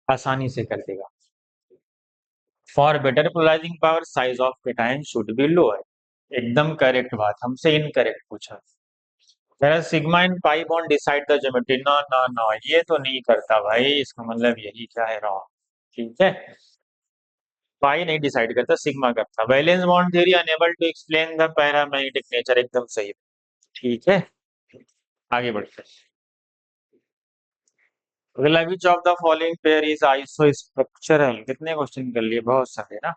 आसानी से कर देगा। For better polarising power size of cation should be low है, एकदम करेक्ट बात, हमसे इनकरेक्ट पूछा। Sigma in pi bond decide the geometry, ना ना ना, ये तो नहीं करता भाई, इसका मतलब यही क्या है, रॉन्ग, ठीक है। पाई नहीं डिसाइड करता, सिग्मा करता। Valence bond theory enable to explain the paramagnetic nature, एकदम सही, ठीक है। आगे बढ़ते हैं। अगला, which of the following pair is iso structural, कितने क्वेश्चन कर लिए, बहुत सारे ना।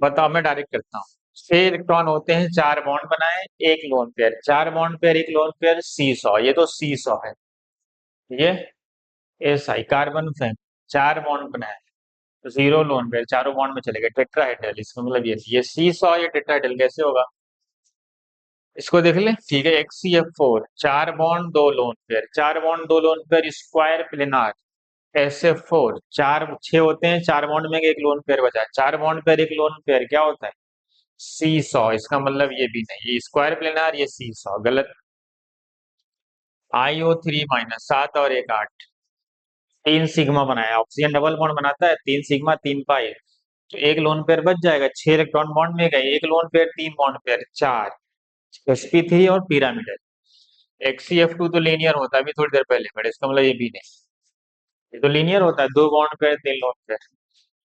बताओ, मैं डायरेक्ट करता हूँ। छह इलेक्ट्रॉन होते हैं, चार बॉन्ड बनाए, एक लोन पेयर, चार बॉन्ड पेयर एक लोन पेयर, सी सौ, ये तो सी सौ है, ये SI कार्बन फ्रेम, चार बॉन्ड बनाए, जीरो लोन पेयर, चारों बॉन्ड में चले गए, टेट्राहेड्रल, इसका मतलब ये सी सौ, ये टेट्राहेड्रल कैसे होगा, इसको देख ले, ठीक है। HCF4 चार बॉन्ड दो लोन पेयर, चार बॉन्ड दो lone pair, square planar. SF4 चार छह होते हैं, चार बॉन्ड में एक लोन पेयर बचा, चार बॉन्ड पेयर एक लोन पेयर क्या होता है, सी सौ, इसका मतलब ये भी नहीं, ये स्क्वायर प्लेनार, ये सी सौ, गलत। IO3 माइनस, सात और एक आठ, तीन सिग्मा बनाया, ऑक्सीजन डबल बॉन्ड बनाता है, तीन सिग्मा तीन पाई, तो एक लोन पेयर बच जाएगा, छह इलेक्ट्रॉन बॉन्ड में गए, एक लोन पेयर तीन बॉन्ड पेयर चार, sp3 और पिरामिडल। HCF2 तो लीनियर होता है, अभी थोड़ी देर पहले पढ़े, इसका मतलब ये भी नहीं। ये तो लीनियर होता है, दो बॉन्ड पेयर तीन लोन पेयर।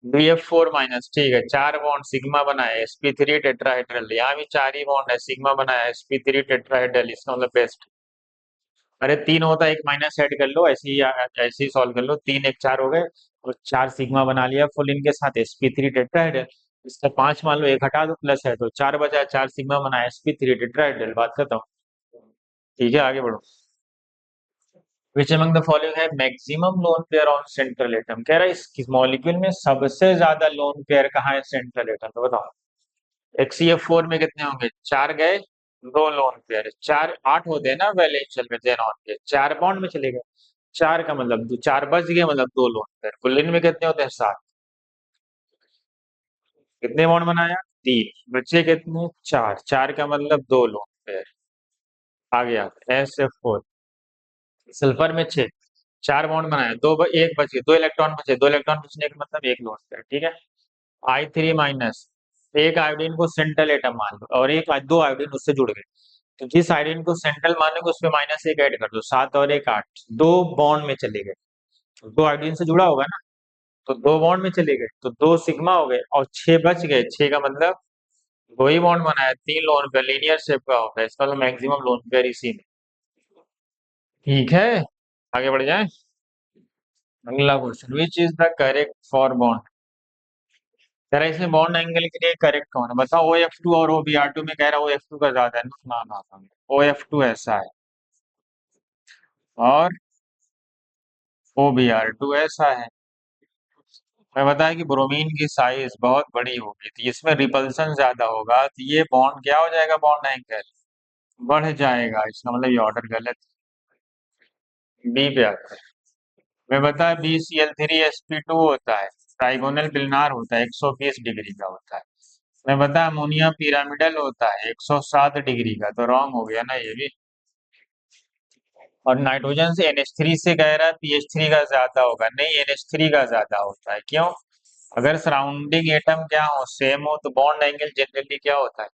BF4 माइनस, ठीक है, चार बॉन्ड सिग्मा बना है sp3 टेट्राहेड्रल, यहाँ भी चार ही बॉन्ड है, सिग्मा बना है sp3 टेट्राहेड्रल, इसका मतलब बेस्ट। अरे तीन होता है, एक माइनस ऐड कर लो, ऐसे ही सॉल्व कर लो, तीन एक चार हो गए, और चार सिग्मा बना लिया फुल इनके साथ sp3 टेट्राहेड्रल। इसका पांच मान लो, एक हटा दो, प्लस है तो चार बचा, चार सिग्मा बना है sp3 टेट्राहेड्रल, बात खत्म। ठीक है, आगे बढ़ो। विच अमंग द फॉलोइंग है maximum lone pair on central atom, कह रहा है इस मॉलिक्यूल में सबसे ज्यादा लोन पेयर कहाँ है सेंट्रल एटम, तो बताओ। HCF4 में कितने होंगे, चार गए, दो लोन पेयर, चार आठ होते हैं ना वैलेंशियल में, जेनॉन के चार बॉन्ड में चले गए, चार का मतलब दो, चार बच गए मतलब दो लोन पेयर, कुल में कितने होते हैं, सात। कितने बॉन्ड बनाया, तीन, बचे कितने, चार, चार का मतलब दो लोन पेयर। आ गया SF4। सल्फर में छह, चार बॉन्ड बनाया, एक बच गए, दो इलेक्ट्रॉन बचे, दो इलेक्ट्रॉन बचने का मतलब एक लोन पेयर, ठीक है। I3 माइनस, एक आयोडीन को सेंट्रल एटम मान लो, और एक दो आयोडीन उससे जुड़ गए, तो जिस आयोडीन को सेंट्रल मानोगे उसमें माइनस एक ऐड कर दो, सात और एक आठ, दो बॉन्ड में चले गए, तो दो आयोडीन से जुड़ा होगा ना, तो दो बॉन्ड में चले गए, तो दो सिग्मा हो गए, और छह बच गए, छह का मतलब दो ही बॉन्ड बनाया, तीन लोन पेयर, लीनियर शेप का होगा, इसका मतलब मैक्सिमम लोन पेयर इसी में। ठीक है, आगे बढ़ जाए। अगला question, which is the correct for bond, कह रहा है इसमें बॉन्ड एंगल के लिए करेक्ट कौन है, बताओ। OF2 और OBr2 में कह रहा है OF2 का ज्यादा है ना, ना ना, OF2 ऐसा है, और OBr2 ऐसा है। मैं बताया कि ब्रोमीन की साइज बहुत बड़ी होगी, तो इसमें रिपल्सन ज्यादा होगा, तो ये बॉन्ड क्या हो जाएगा, बॉन्ड एंगल बढ़ जाएगा, इसका मतलब ये ऑर्डर गलत। बी पे आता है। मैं बताया BCl3sp2 होता है, ट्राइगोनल पिलनार होता है, 120 डिग्री का होता है। मैं बताया अमोनिया पिरामिडल होता है, 107 डिग्री का, तो रॉन्ग हो गया ना ये भी। और नाइट्रोजन से NH3 से कह रहा है pH3 का ज्यादा होगा, नहीं NH3 का ज्यादा होता है, क्यों, अगर सराउंडिंग एटम क्या हो, सेम हो, तो बॉन्ड एंगल जनरली क्या होता है,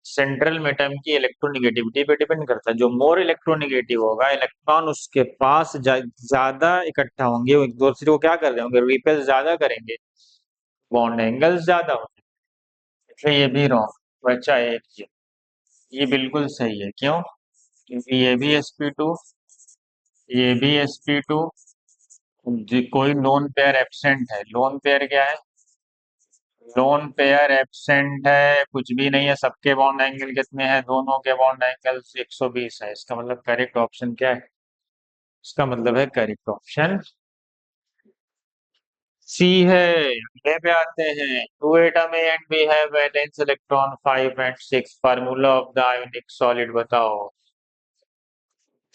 सेंट्रल एटम की इलेक्ट्रोनिगेटिविटी पे डिपेंड करता है, जो मोर इलेक्ट्रोनिगेटिव होगा, इलेक्ट्रॉन उसके पास ज्यादा इकट्ठा होंगे, वो एक दूसरे को क्या कर रहे होंगे, रिपेल ज्यादा करेंगे, बॉन्ड एंगल ज्यादा होंगे, इसलिए ये भी रॉन्ग बचा एक ये बिल्कुल सही है, क्यों, क्योंकि ये भी sp2, ये भी sp2, कोई लोन पेयर एब्सेंट है, लोन पेयर क्या है, लोन पेयर एब्सेंट है, कुछ भी नहीं है, सबके बॉन्ड एंगल कितने हैं, दोनों के बॉन्ड एंगल 120 है, इसका मतलब करेक्ट ऑप्शन क्या है, इसका मतलब है करेक्ट ऑप्शन सी है। अगले पे आते हैं, two atom A and B have valence electron 5 and 6, formula of the ionic solid बताओ।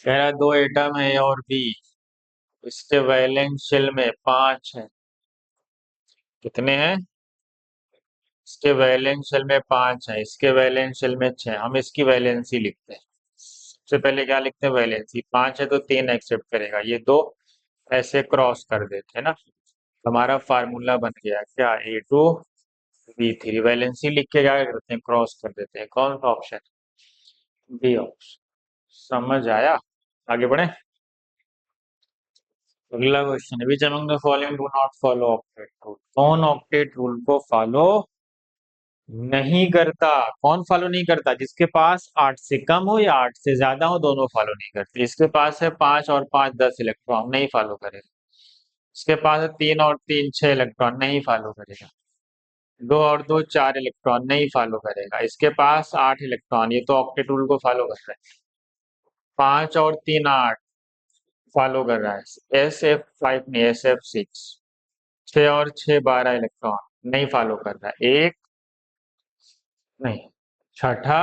कह रहा है दो एटम है और बी, इसके वैलेंस शेल में पांच है, कितने हैं, इसके वैलेंस शेल में पांच है, इसके वैलेंस शेल में छह, हम इसकी वैलेंसी लिखते हैं, सबसे पहले क्या लिखते हैं, वैलेंसी, पांच है तो तीन एक्सेप्ट करेगा, ये दो ऐसे क्रॉस कर देते हैं ना, हमारा फार्मूला बन गया क्या, A2B3, वैलेंसी लिख के क्या करते हैं, क्रॉस कर देते हैं, कौन सा ऑप्शन, बी ऑप्शन, समझ आया, आगे बढ़े। अगला क्वेश्चन है, which among the following do not follow octet rule, कौन ऑक्टेट रूल को फॉलो नहीं करता, कौन फॉलो नहीं करता, जिसके पास आठ से कम हो या आठ से ज्यादा हो, दोनों फॉलो नहीं करते, इसके पास है पांच और पांच 10 इलेक्ट्रॉन, नहीं फॉलो करेगा, इसके पास है तीन और तीन 6 इलेक्ट्रॉन, नहीं फॉलो करेगा, दो और दो 4 इलेक्ट्रॉन, नहीं फॉलो करेगा, इसके पास 8 इलेक्ट्रॉन, ये तो ऑक्टेट रूल को फॉलो कर रहा है, पांच और तीन 8 फॉलो कर रहा है, SF5 नहीं SF6, छह और छह 12 इलेक्ट्रॉन, नहीं फॉलो कर रहा है, एक नहीं, छठा,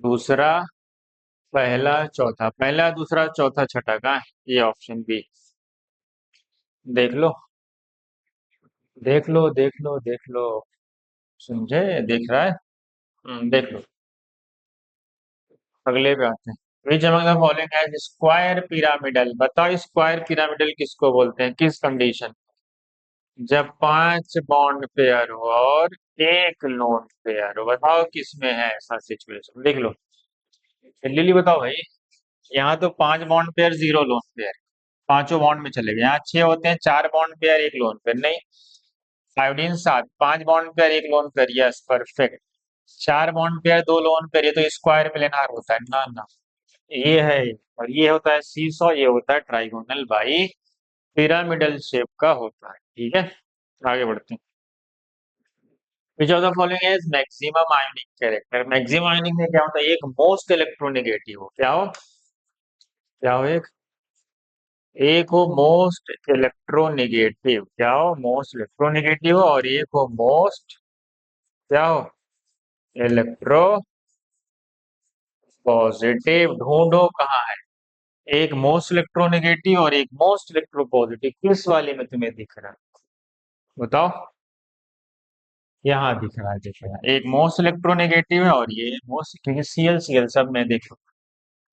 दूसरा, पहला, चौथा, पहला दूसरा चौथा छठा कहाँ है, ये ऑप्शन बी, देख लो देख लो देख लो देख लो, समझे, देख रहा है, देख लो। अगले पे आते हैं, which among the following has square pyramidal, बताओ स्क्वायर पिरामिडल किसको बोलते हैं, किस कंडीशन, जब पांच बॉन्ड पेयर हो और एक लोन पेयर हो, बताओ किसमें है ऐसा सिचुएशन, देख लो, जल्दी बताओ भाई, यहाँ तो पांच bond pair zero lone pair, पांचों बॉन्ड में चले गए। यहाँ 6 होते हैं, 4 बॉन्ड पेयर, एक लोन पेयर नहीं। आयोडीन 7, 5 बॉन्ड पेयर, एक lone pair, yes perfect. 4 bond pair, 2 lone pair, ये तो स्क्वायर प्लेनार होता है ना ना। ये है, और ये होता है सीसॉ, ये होता है ट्राइगोनल बाई पिरामिडल शेप का होता है। ठीक है, आगे बढ़ते हैं। Which of the following is maximum ionic character. Maximum ionic में क्या होता है? एक मोस्ट इलेक्ट्रोनेगेटिव हो, क्या हो? क्या हो? एक हो मोस्ट इलेक्ट्रोनेगेटिव, क्या हो? मोस्ट इलेक्ट्रोनेगेटिव हो, और एक हो मोस्ट, क्या हो? Electro positive. ढूंढो कहाँ है। एक मोस्ट इलेक्ट्रोनेगेटिव और एक मोस्ट इलेक्ट्रोपॉजिटिव, किस वाले में तुम्हें दिख रहा है बताओ? यहाँ दिख रहा है, दिख रहा है। एक मोस्ट इलेक्ट्रोनेगेटिव है और ये मोस्ट, क्योंकि सीएल सीएल सब में देखो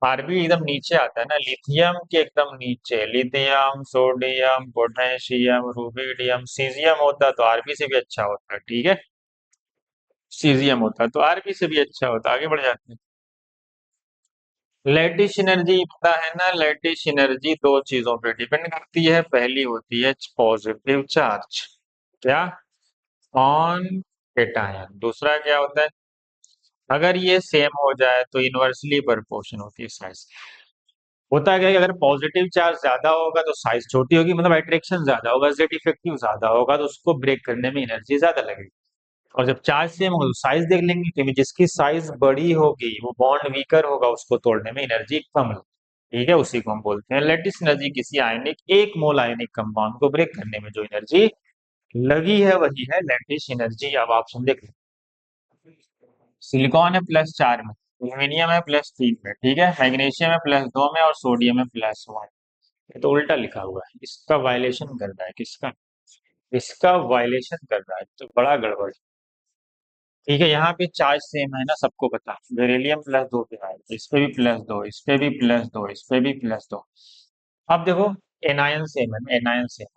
आरबी एकदम नीचे आता है ना, लिथियम के एकदम नीचे। Lithium, sodium, potassium, rubidium, caesium होता तो आरबी से भी अच्छा होता। ठीक है, सीजियम होता तो आरबी से भी अच्छा होता। आगे बढ़ जाते हैं। लैटिस एनर्जी पता है ना? लैटिस एनर्जी दो चीजों पे डिपेंड करती है। पहली होती है पॉजिटिव चार्ज, क्या? On cation. दूसरा क्या होता है? अगर ये सेम हो जाए तो इनवर्सली प्रोपोर्शन होती है साइज। होता है क्या कि अगर पॉजिटिव चार्ज ज्यादा होगा तो साइज छोटी होगी, मतलब अट्रैक्शन ज्यादा होगा, जेड इफेक्टिव ज्यादा होगा, तो उसको ब्रेक करने में एनर्जी ज्यादा लगेगी। और जब चार्ज सेम होगा तो साइज देख लेंगे, क्योंकि जिसकी साइज बड़ी होगी वो बॉन्ड वीकर होगा, उसको तोड़ने में एनर्जी कम लगेगी। ठीक है, उसी को हम बोलते हैं लैटिस एनर्जी। किसी आयनिक, एक मोल आयनिक कंपाउंड को ब्रेक करने में जो एनर्जी लगी है वही है लैटिस एनर्जी। अब ऑप्शन देख लो। सिलिकॉन है +4 में, एल्यूमिनियम है +3 में, ठीक है, मैग्नीशियम है +2 में, और सोडियम है +1। ये तो उल्टा लिखा हुआ है, इसका वायलेशन कर रहा है। किसका? इसका वायलेशन कर रहा है, तो बड़ा गड़बड़। ठीक है, यहाँ पे चार्ज सेम है ना, सबको पता है। बेरिलियम +2 पे है, इस पे भी +2, इस पे भी +2, इस पे भी +2। अब देखो, एनायन सेम है, एनायन सेम।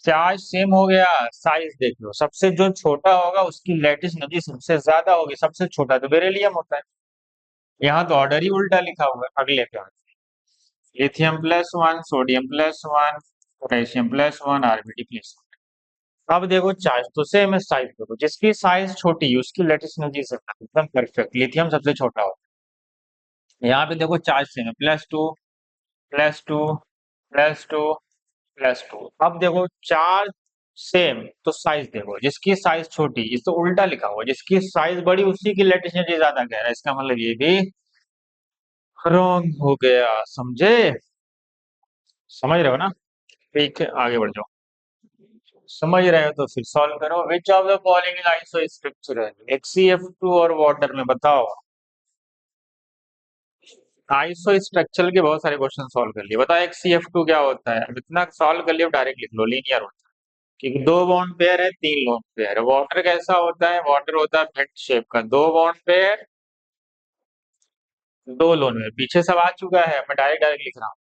चार्ज सेम हो गया, साइज देख लो। सबसे जो छोटा होगा उसकी लैटिस एनर्जी सबसे ज्यादा होगी, सबसे छोटा तो बेरिलियम होता है। यहाँ तो ऑर्डर ही उल्टा लिखा हुआ है। अगले पे लिथियम +1, सोडियम +1, पोटेशियम +1, आरबीडी +1। अब देखो, चार्ज तो सेम है, साइज देखो। जिसकी साइज छोटी है उसकी लेटेस्ट एनर्जी से एकदम परफेक्ट। लिथियम सबसे छोटा होता है। यहाँ पे देखो चार्ज सेम है, +2, +2, +2, +2। अब देखो चार्ज सेम तो साइज देखो, जिसकी साइज छोटी, इस तो उल्टा लिखा हुआ, जिसकी साइज बड़ी उसी की लेटेस्ट एनर्जी ज्यादा कह रहा है। इसका मतलब ये भी रॉन्ग हो गया, समझे? समझ रहे हो ना? ठीक है, आगे बढ़ जाओ। समझ रहे हो तो फिर सॉल्व करो। विच of the following is iso structural? HCF2 और वाटर में बताओ। आइसो स्ट्रक्चरल के बहुत सारे क्वेश्चन सॉल्व कर लिए। बताओ HCF2 क्या होता है? अब इतना सॉल्व कर लिया, डायरेक्ट लिख लो, लीनियर होता है। क्योंकि दो बॉन्ड पेयर है, तीन लोन पेयर। वाटर कैसा होता है? वाटर होता है भेंट शेप का, दो बॉन्ड पेयर, दो लोन पेयर। पीछे सब आ चुका है, मैं डायरेक्ट डायरेक्ट लिख रहा हूँ।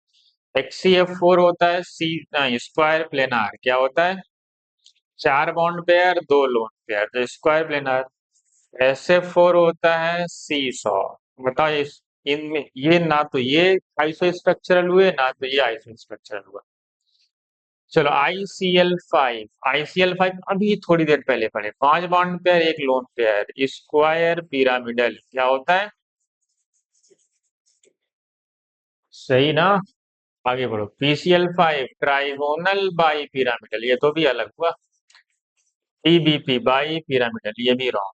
HCF4 होता है सी स्क्वायर प्लेनार, क्या होता है? चार बॉन्ड पेयर, दो लोन पेयर, तो स्क्वायर प्लेनार। SF4 होता है सी सॉ। बताओ इस, इनमें ये ना तो ये आइसो स्ट्रक्चरल हुए, ना तो ये आइसो स्ट्रक्चरल हुआ। चलो ICl5 अभी थोड़ी देर पहले पढ़े। पांच बॉन्ड पेयर, एक लोन पेयर, स्क्वायर पिरामिडल, क्या होता है? सही ना? आगे बढ़ो। PCl5 ट्राइगोनल बाई पिरामिडल, ये तो भी अलग हुआ। TBP बाई पिरामिडल, ये भी रॉन्ग।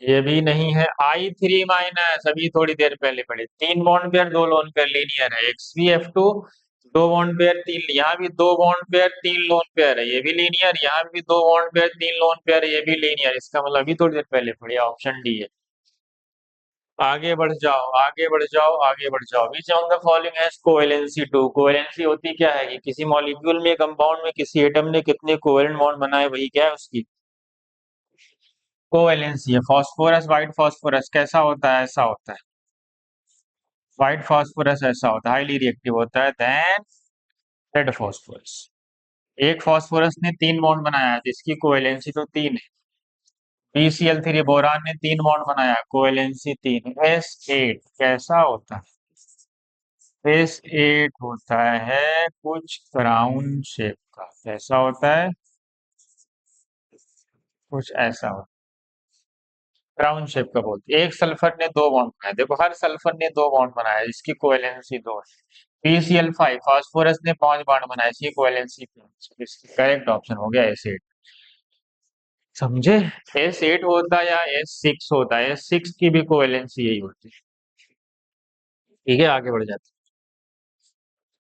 ये भी नहीं है। I3- अभी थोड़ी देर पहले पढ़े। तीन बॉन्ड पेयर, दो लोन पेयर, लीनियर है। XPF2 दो बॉन्ड पेयर, तीन, यहाँ भी दो बॉन्ड पेयर, तीन लोन पेयर है, ये भी लीनियर। यहाँ भी दो बॉन्ड पेयर, तीन लोन पेयर है, ये भी लीनियर। इसका मतलब अभी थोड़ी देर पहले पढ़े, ऑप्शन डी है। आगे बढ़ जाओ, आगे बढ़ जाओ, आगे बढ़ जाओ। विच of the following has covalency 2? Covalency होती क्या है कि किसी मॉलिक्यूल में, कंपाउंड में किसी एटम ने कितने कोवेलेंट बॉन्ड बनाए, वही क्या है उसकी कोवेलेंसी है। फास्फोरस, व्हाइट फास्फोरस कैसा होता है? ऐसा होता है। व्हाइट फास्फोरस ऐसा होता है, हाईली रिएक्टिव होता है देन रेड फास्फोरस। एक फास्फोरस ने तीन बॉन्ड बनाया है, जिसकी कोवेलेंसी तो तीन है। PCl3 बोरान ने तीन बॉन्ड बनाया, कोवेलेंसी तीन। S8 कैसा होता है? S8 होता है कुछ क्राउन शेप का। कैसा होता है? कुछ ऐसा होता है, क्राउन शेप का बोलते हैं। एक सल्फर ने दो बॉन्ड बनाए, देखो हर सल्फर ने दो बॉन्ड बनाया, इसकी कोवैलेंसी दो है। PCl5 फास्फोरस ने 5 बॉन्ड बनाए, इसकी कोवैलेंसी 3। इसका करेक्ट ऑप्शन हो गया S8। समझे? S8 होता है या S6 होता है, S6 की भी कोवैलेंसी यही होती है। ठीक है, आगे बढ़ जाते हैं।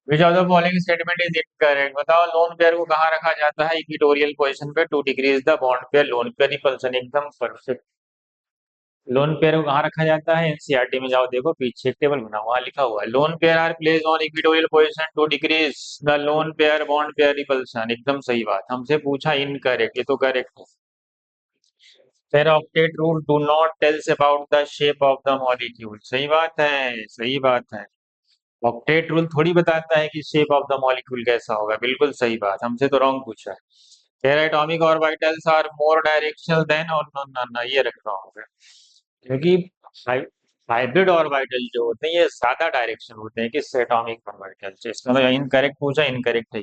Which of the following statement is incorrect? बताओ, लोन पेयर को कहाँ रखा जाता है? इक्वेटोरियल पोजीशन पे to decrease the bond pair lone pair repulsion. एकदम परफेक्ट। लोन पेयर को कहाँ रखा जाता है? एनसीईआरटी में जाओ, देखो पीछे एक टेबल बना हुआ, लिखा हुआ है lone pair are place on equatorial position to decrease the lone pair bond pair repulsion. एकदम सही बात। हमसे पूछा इनकरेक्ट, ये तो करेक्ट है। फिर octet rule do not tells about the shape of the molecule. सही बात है, सही बात है। ऑक्टेट रूल थोड़ी बताता है कि शेप ऑफ द मॉलिक्यूल कैसा होगा। बिल्कुल सही बात, हमसे तो रॉन्ग पूछा है। कह रहा atomic orbitals are more directional than, और नो नो नो ये रख रहा हूँ, क्योंकि हाइब्रिड ऑर्बिटल जो होते हैं ये ज्यादा डायरेक्शन होते हैं कि एटॉमिक ऑर्बिटल। इसका मतलब इनकरेक्ट पूछा, इनकरेक्ट है।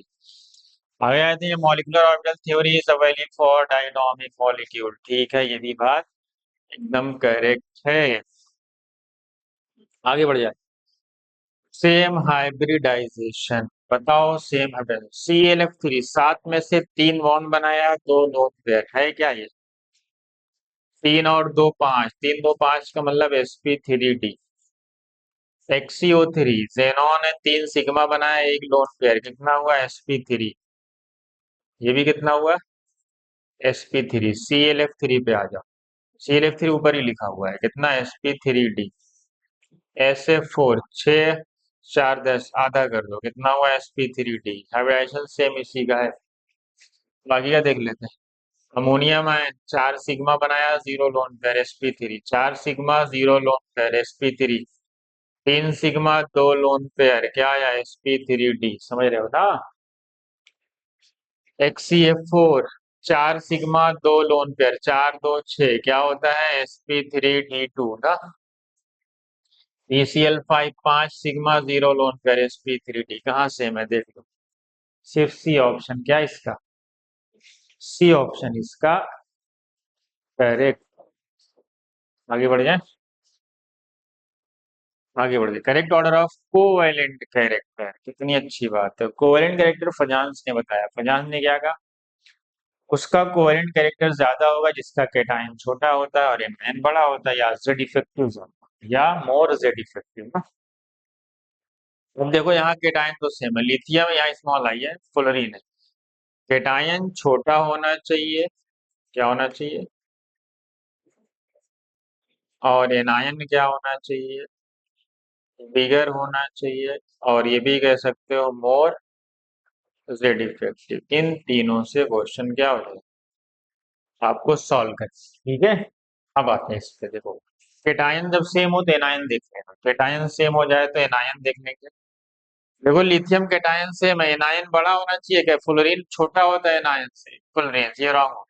आगे आते हैं molecular orbital theory is available for diatomic molecule. ठीक है, ये भी बात एकदम करेक्ट है। आगे बढ़ जाए। सेम हाइब्रिडाइजेशन बताओ। सेम हाइब्रिड ClF3 सात में से तीन बॉन्ड बनाया, दो लोन पेयर है क्या ये? तीन और दो पांच, तीन दो पांच का मतलब sp3d। XCO3 जेनॉन ने तीन सिग्मा बनाया, एक लोन पेयर, कितना हुआ? sp3। ये भी कितना हुआ? sp3। ClF3 पे आ जाओ। ClF3 ऊपर ही लिखा हुआ है, कितना? sp3d। SF4 6 4 10 आधा कर दो, कितना हुआ? sp3d। हाइब्रिडाइजेशन सेम इसी का है। बाकी का देख लेते हैं। अमोनिया में चार सिग्मा बनाया, जीरो लोन पेयर sp3। चार sigma zero lone pair sp3। तीन सिग्मा दो लोन पेयर, क्या आया? sp3d। समझ रहे हो ना? XCF4 चार सिग्मा दो लोन पेयर, चार दो छह, क्या होता है? sp3d2 ना। PCl5 पांच sigma zero lone pair sp3d। कहाँ से मैं देख लो। सिर्फ सी ऑप्शन, क्या इसका? सी ऑप्शन इसका करेक्ट। आगे बढ़ जाए, आगे बढ़ जाए। Correct order of covalent character, कितनी अच्छी बात है। कोवेलेंट कैरेक्टर फजांस ने बताया। फजांस ने क्या कहा? उसका कोवेलेंट कैरेक्टर ज्यादा होगा जिसका केटायन छोटा होता है और एन बड़ा होता है, या जेड इफेक्टिव या मोर जेड इफेक्टिव ना। अब देखो यहाँ केटायन तो सेम है, लिथियम यहाँ स्मॉल आई है, फ्लोरीन है। केटायन छोटा होना चाहिए, क्या होना चाहिए? और एनायन क्या होना चाहिए? बिगर होना चाहिए। और ये भी कह सकते हो मोर जेड इफेक्टिव। इन तीनों से क्वेश्चन क्या हो जाएगा? आपको सॉल्व कर। ठीक है, अब आते हैं इस पे। देखो केटायन जब सेम हो तो एनायन देख लेना, केटायन सेम हो जाए तो एनायन देख लेंगे। देखो लिथियम केटायन सेम है, एनायन बड़ा होना चाहिए, क्या फ्लोरीन छोटा होता है एनायन से? फ्लोरीन, ये रॉन्ग हो गया।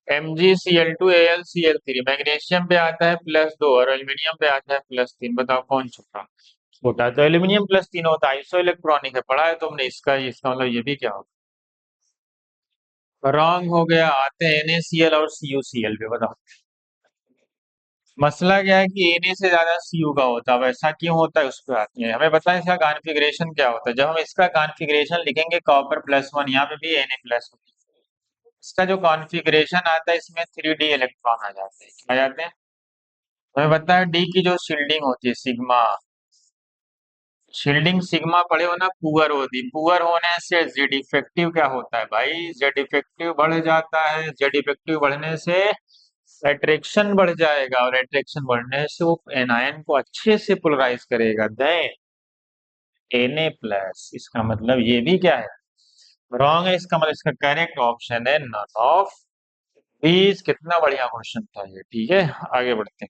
MgCl2Al Cl3 मैग्नीशियम पे आता है +2 और एल्यूमिनियम पे आता है +3। बताओ कौन छोटा? छोटा तो एल्यूमिनियम +3 होता है, आइसो इलेक्ट्रॉनिक है, पढ़ा है तुमने इसका। इसका मतलब ये भी क्या होगा? रॉन्ग हो गया। आते हैं NaCl और CuCl पे, बताओ मसला क्या है कि Na से ज्यादा Cu का होता है, वैसा क्यों होता है? उस पर आते हैं। हमें पता है इसका कॉन्फ़िगरेशन क्या होता है। जब हम इसका कॉन्फ़िगरेशन लिखेंगे कॉपर +1, यहाँ पे भी Na+1। इसका जो कॉन्फ़िगरेशन आता है इसमें 3d इलेक्ट्रॉन आ जाते हैं। आ जाते हैं। हमें पता है डी की जो शील्डिंग होती है सिग्मा, शील्डिंग सिग्मा पढ़े हो ना, पुअर होती। पुअर होने से जेड इफेक्टिव क्या होता है भाई? जेड इफेक्टिव बढ़ जाता है। जेड इफेक्टिव बढ़ने से अट्रैक्शन बढ़ जाएगा, और अट्रैक्शन बढ़ने से वो एनायन को अच्छे से पोलराइज करेगा। Then Na+। इसका मतलब ये भी क्या है? रॉन्ग है। इसका मतलब इसका करेक्ट ऑप्शन है नन ऑफ दीज। कितना बढ़िया क्वेश्चन था ये। ठीक है, आगे बढ़ते हैं।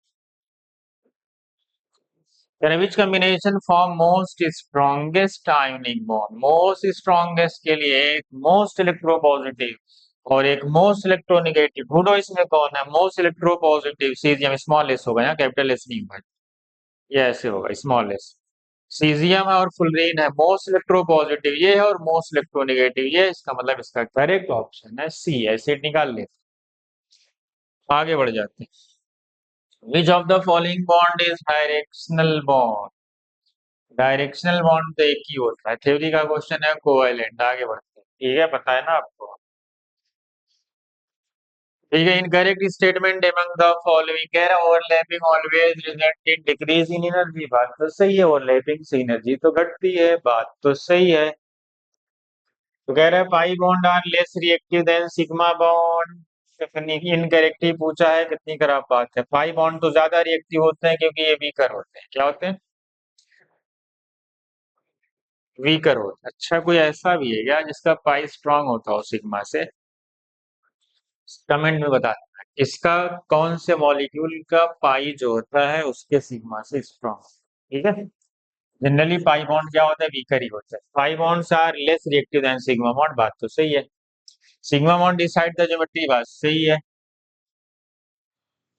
Which combination form most strongest ionic bond? Most strongest के लिए एक मोस्ट इलेक्ट्रोपॉजिटिव और एक मोस्ट इलेक्ट्रोनेगेटिव। ढूंढो इसमें कौन है most electropositive. Caesium small S होगा, यहाँ कैपिटल एस नहीं होगा। ये ऐसे होगा स्मॉल एस। सीजियम है और फुलरीन है, मोस्ट इलेक्ट्रोपॉजिटिव ये है और मोस्ट इलेक्ट्रोनेगेटिव ये है, इसका मतलब इसका करेक्ट ऑप्शन है सी, ऐसे निकाल लेते हैं। आगे बढ़ जाते हैं। Which of the following bond is directional bond? Directional bond तो एक ही होता है, थ्योरी का क्वेश्चन है, कोवेलेंट। आगे बढ़ते हैं, ठीक है, पता है ना आपको। ठीक है, incorrect statement among the following कह रहा है overlapping always result in decrease in energy, बात तो सही है, ओवरलैपिंग से एनर्जी तो घटती है, बात तो सही है। तो कह रहा है pi bond are less reactive than sigma bond, कितनी इनकरेक्ट ही पूछा है, कितनी खराब बात है। पाई बॉन्ड तो ज्यादा रिएक्टिव होते हैं क्योंकि ये वीकर होते हैं, क्या होते हैं, वीकर होते हैं। अच्छा, कोई ऐसा भी है क्या जिसका पाई स्ट्रांग होता हो सिग्मा से? कमेंट में बता देना इसका कौन से मॉलिक्यूल का पाई जो होता है उसके सिग्मा से स्ट्रांग, ठीक है। जनरली पाई बॉन्ड क्या होता है, वीकर ही होता है। Pi bonds are less reactive than sigma bond, बात तो सही है। Sigma bond decide the geometry, बात सही है।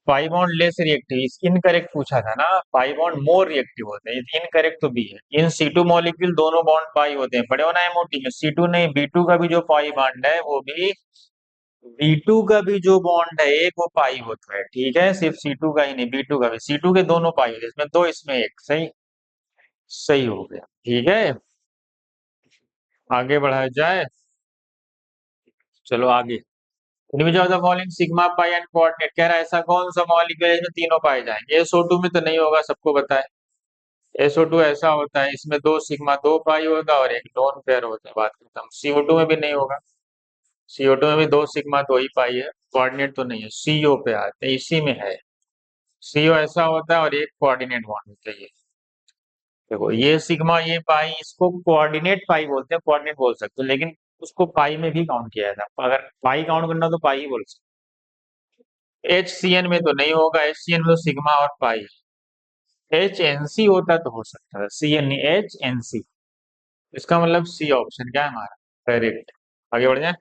Pi bond less reactive incorrect पूछा था ना, पाई बॉन्ड मोर रिएक्टिव होते हैं, इनकरेक्ट तो बी है। इन C2 मॉलिक्यूल दोनों बॉन्ड पाई होते हैं, पढ़े हो ना एमओटी में। C2 नहीं, B2 का भी जो पाई बॉन्ड है वो भी, B2 का भी जो बॉन्ड है एक वो पाई होता है, ठीक है, सिर्फ C2 का ही नहीं, B2 का भी। C2 के दोनों पाई होते हैं, इसमें दो इसमें एक, सही, सही हो गया, ठीक है। आगे बढ़ाया जाए, चलो आगे। इनमें जो following sigma pi and coordinate कह रहा है, ऐसा कौन सा मॉलिक्यूल है इसमें तीनों पाए जाएंगे? SO2 में तो नहीं होगा, सबको पता है। SO2 ऐसा होता है, इसमें दो सिग्मा दो पाई होगा और एक लोन पेयर होता है, बात खत्म। CO2 में भी नहीं होगा, CO2 में भी दो सिग्मा दो ही पाई है, कोऑर्डिनेट तो नहीं है। CO पे आते हैं, इसी में है। CO ऐसा होता है और एक कोऑर्डिनेट बॉन्ड होता है ये। देखो ये सिग्मा ये पाई, इसको कोऑर्डिनेट पाई बोलते हैं, कोऑर्डिनेट बोल सकते हो, लेकिन उसको पाई में भी काउंट किया जाता है। अगर पाई काउंट करना तो पाई ही बोल सकते। HCN में तो नहीं होगा, HCN में तो सिग्मा और पाई। HNC होता तो हो सकता है, CN नहीं, HNC। इसका मतलब सी ऑप्शन क्या है हमारा करेक्ट। आगे बढ़ जाए।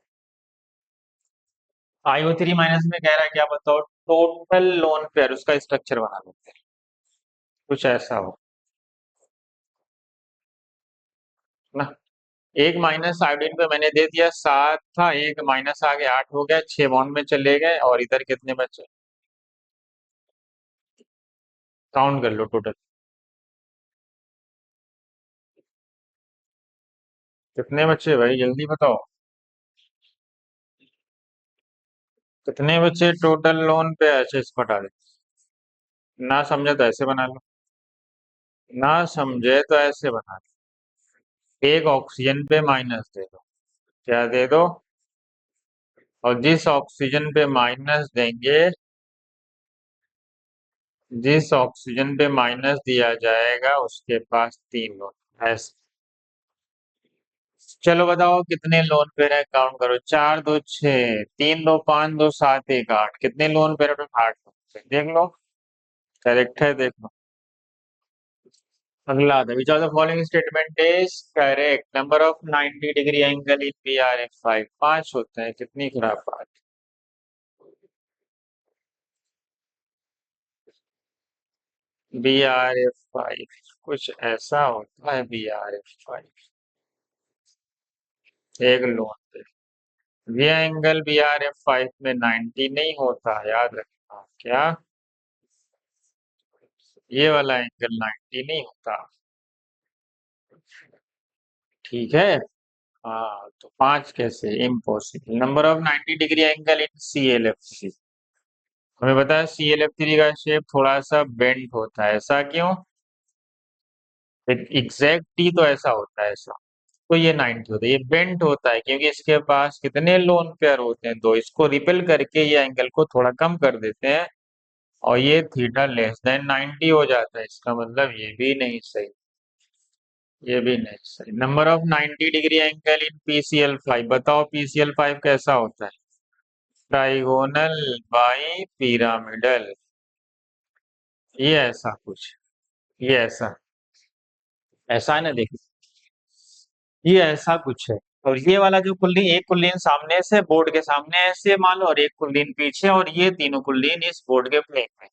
IO3 माइनस में कह रहा है क्या बताओ, टोटल लोन पेयर उसका स्ट्रक्चर बना लेते हैं, कुछ ऐसा हो ना। एक माइनस आयोडीन पे मैंने दे दिया 7 था, एक माइनस आगे 8 हो गया, 6 बॉन्ड में चले गए, और इधर कितने बचे, काउंट कर लो टोटल कितने बचे भाई, जल्दी बताओ कितने बचे टोटल लोन पे। अच्छा इसको हटा दे, ना समझे तो ऐसे बना लो, ना समझे तो ऐसे बना लो। एक ऑक्सीजन पे माइनस दे दो, क्या दे दो, और जिस ऑक्सीजन पे माइनस देंगे, जिस ऑक्सीजन पे माइनस दिया जाएगा उसके पास 3 लोन ऐसे। चलो बताओ कितने लोन पेयर है, काउंट करो, 4 2 6, 3 2 5 2 7 1 8, कितने लोन पेयर है? 8 देख लो, करेक्ट है, देख लो। अगला था विच of the following statement is correct, number of 90 degree angle in BRF5 5 होते हैं, कितनी खराब बात। BRF5 कुछ ऐसा होता है, BRF5 एक लोन पे। ये एंगल BRF5 में 90 नहीं होता, याद रखना क्या, ये वाला एंगल 90 नहीं होता, ठीक है। हाँ तो 5 कैसे, impossible. Number of 90 degree angle in ClF3, हमें पता है ClF3 का शेप थोड़ा सा बेंट होता है, ऐसा क्यों? एग्जैक्ट टी तो ऐसा होता है ऐसा, तो ये 90 होता है, ये बेंट होता है क्योंकि इसके पास कितने लोन पेयर होते हैं, दो, इसको रिपेल करके ये एंगल को थोड़ा कम कर देते हैं, और ये थीटा लेस देन 90 हो जाता है, इसका मतलब ये भी नहीं सही, ये भी नहीं सही। Number of 90 degree angle in PCl5, बताओ PCl5 कैसा होता है, ट्राइगोनल बाई पिरामिडल, ये ऐसा कुछ, ये ऐसा, ऐसा है ना, देखिए ये ऐसा कुछ है। और ये वाला जो कुल्ली, एक कुल्लीन सामने से बोर्ड के सामने ऐसे मान लो, और एक कुल्लीन पीछे, और ये तीनों कुल्लीन इस बोर्ड के प्लेन में।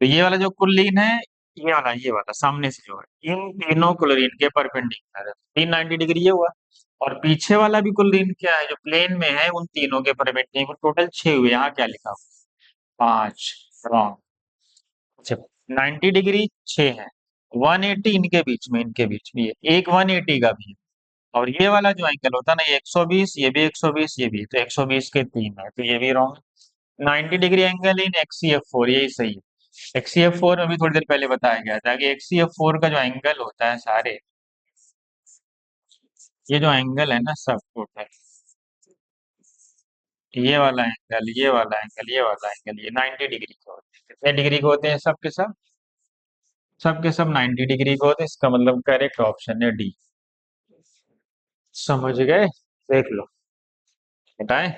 तो ये वाला जो कुल्लीन है ये वाला सामने से जो है इन तीनों क्लोरीन के परपेंडिकुलर है, 390 डिग्री ये हुआ। और पीछे वाला भी क्लोरीन क्या है जो प्लेन में है उन तीनों के परपेंडिकुलर, टोटल 6 हुए। यहाँ क्या लिखा हुआ? 5। रॉन्ग। अच्छा, 90 डिग्री 6 है, 180 इनके बीच में एक 180 का भी है। और ये वाला जो एंगल होता है ना, ये 120, ये भी 120, ये भी, तो 120 के 3 है, तो ये भी wrong. 90 degree angle in XCF4, यही सही है। XCF4 में भी थोड़ी देर पहले बताया गया था कि XCF4 का जो एंगल होता है सारे, ये जो एंगल है ना सब टोटल, ये वाला एंगल, ये 90 डिग्री के होते हैं। कितने डिग्री के होते हैं सब के सब 90 डिग्री के होते हैं। इसका मतलब करेक्ट ऑप्शन है डी। समझ गए? देख लो, बताएं।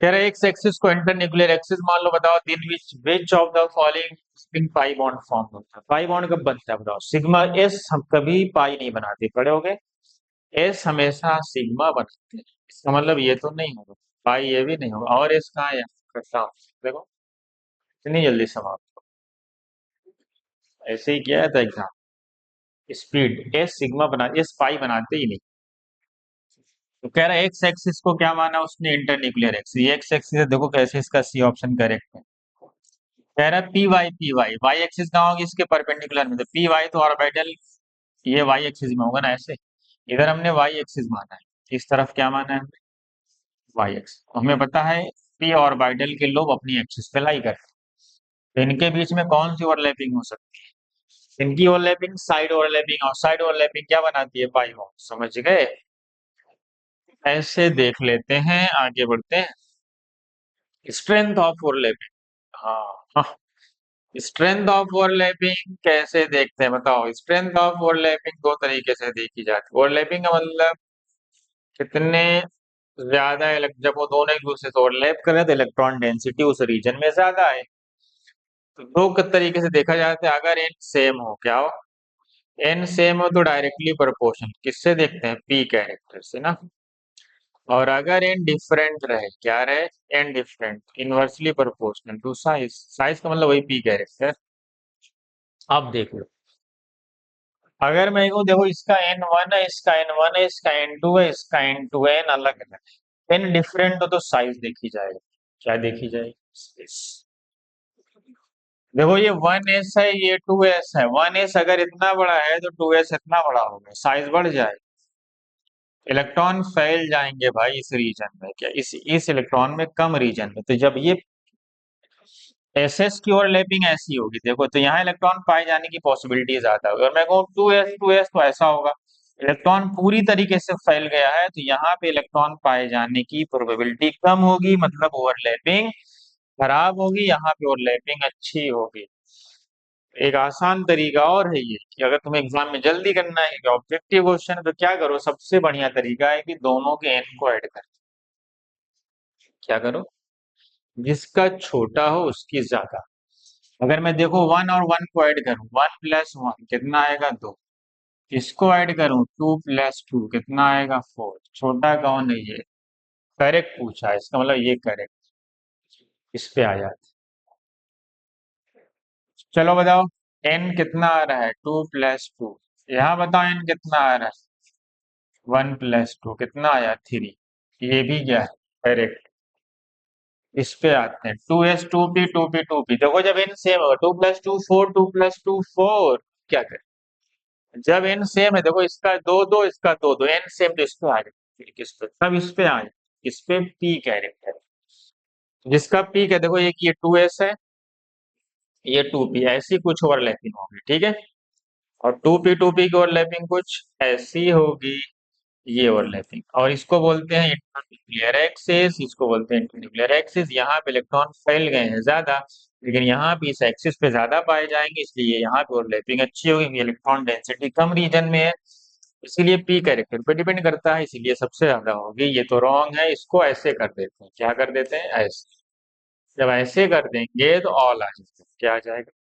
कह रहे एक्स एक्सिस को इंटरन्यूक्लियर एक्सिस मान लो, बताओ दिन विच of the following pi bond form होता है। पाई बॉन्ड कब बनता है बताओ? सिग्मा एस हम कभी पाई नहीं बनाते, पढ़े होगे? एस हमेशा सिग्मा बनाते हैं, इसका मतलब ये तो नहीं होगा पाई, ये भी नहीं होगा। और एस कहाँ है? करता हूँ, देखो इतनी जल्दी समाप्त। ऐसे ही किया था एग्जाम। स्पीड एस सिग्मा बना, एस पाई बनाते ही नहीं। तो कह रहा है एक्स एक्सिस को क्या माना उसने? Internuclear axis. एक्स एक्सिस है, देखो कैसे, इसका सी ऑप्शन करेक्ट है। कह रहा है पी वाई वाई एक्सिस कहाँ होगी? इसके परपेंडिकुलर में, तो पी वाई तो ऑर्बिटल ये वाई एक्सिस में होगा ना ऐसे। इधर हमने वाई एक्सिस माना है, इस तरफ क्या माना है हमने? Y axis. हमें पता है पी ऑर्बिटल के लोब अपनी एक्सिस पे लाई करते हैं, तो इनके बीच में कौन सी ओवरलैपिंग हो सकती है? इनकी ओवरलैपिंग साइड ओवरलैपिंग, और साइड ओवरलैपिंग क्या बनाती है? Pi bond. समझ गए? ऐसे देख लेते हैं, आगे बढ़ते हैं। स्ट्रेंथ ऑफ ओवरलैपिंग, हाँ, स्ट्रेंथ ऑफ ओवरलैपिंग कैसे देखते हैं बताओ? स्ट्रेंथ ऑफ ओवरलैपिंग दो तरीके से देखी जाती है। ओवरलैपिंग का मतलब कितने ज्यादा जब वो दोनों एक दूसरे से ओवरलैप कर रहे हैं तो इलेक्ट्रॉन डेंसिटी उस रीजन में ज्यादा है। तो दो तरीके से देखा जाता है। अगर एन सेम हो, क्या हो? एन सेम हो तो डायरेक्टली प्रोपोर्शनल, किससे देखते हैं? पी कैरेक्टर से ना। और अगर एन डिफरेंट रहे, क्या रहे? N different, inversely proportional to size. Size का मतलब वही पी कैरेक्टर। अब देख लो, अगर मैं कहूँ देखो इसका N1 है, इसका N1 है, इसका N2 है, इसका N2 है, N अलग अलग, एन डिफरेंट हो तो साइज देखी जाएगी। क्या देखी जाएगी? Space। देखो ये 1s है, ये 2s है। 1s अगर इतना बड़ा है तो 2s इतना बड़ा होगा, साइज बढ़ जाए। इलेक्ट्रॉन फैल जाएंगे भाई इस रीजन में, क्या इस इलेक्ट्रॉन में कम रीजन में, तो जब ये एस एस की ओवरलैपिंग ऐसी होगी देखो, तो यहाँ इलेक्ट्रॉन पाए जाने की पॉसिबिलिटी ज्यादा होगी। और मैं कहूँ 2s तो ऐसा होगा, इलेक्ट्रॉन पूरी तरीके से फैल गया है, तो यहाँ पे इलेक्ट्रॉन पाए जाने की प्रोबेबिलिटी कम होगी, मतलब ओवरलैपिंग खराब होगी, यहाँ पे ओवरलैपिंग अच्छी होगी। एक आसान तरीका और है ये कि अगर तुम्हें एग्जाम में जल्दी करना है, ऑब्जेक्टिव क्वेश्चन है, तो क्या करो? सबसे बढ़िया तरीका है कि दोनों के एन को ऐड कर, क्या करो? जिसका छोटा हो उसकी ज्यादा। अगर मैं देखो 1 और 1 को ऐड करूं, 1 + 1 कितना आएगा? 2। इसको ऐड करूं 2 + 2 कितना आएगा? 4। छोटा कौन है? ये करेक्ट पूछा है, इसका मतलब ये करेक्ट। इस पे आ जाते। चलो बताओ, n कितना आ रहा है? 2 + 2। यहाँ बताओ n कितना आ रहा है? 1 + 2 कितना आया? 3। ये भी क्या है? करेक्ट। इस पे आते हैं, 2s 2p 2p 2p। देखो जब n सेम होगा, 2 + 2 4, 2 + 2 4। क्या करें? जब एन सेम है, देखो इसका दो दो, इसका दो दो, एन सेम, तो इस पे आ जाए, किस पे? तब इस पे आ जाए, इस पे पी कैरेक्टर। जिसका पीक है देखो, एक ये 2s है, ये 2p, ऐसी कुछ ओवरलैपिंग होगी, ठीक है। और 2p की ओवरलैपिंग कुछ ऐसी होगी, ये ओवरलैपिंग। और इसको बोलते हैं इंटरन्यूक्लियर एक्सिस, इसको बोलते हैं इंटरन्यूक्लियर एक्सिस। यहाँ पे इलेक्ट्रॉन फैल गए हैं ज्यादा, लेकिन यहाँ पे इस एक्सिस पे ज्यादा पाए जाएंगे, इसलिए यहाँ पे ओवरलैपिंग अच्छी होगी, इलेक्ट्रॉन डेंसिटी कम रीजन में है, इसीलिए पी कैरेक्टर पे डिपेंड करता है, इसीलिए सबसे ज्यादा होगी। ये तो रॉन्ग है, इसको ऐसे कर देते हैं, क्या कर देते हैं? ऐसे। जब ऐसे कर देंगे तो ऑल आ जाएगा, क्या आ जाएगा?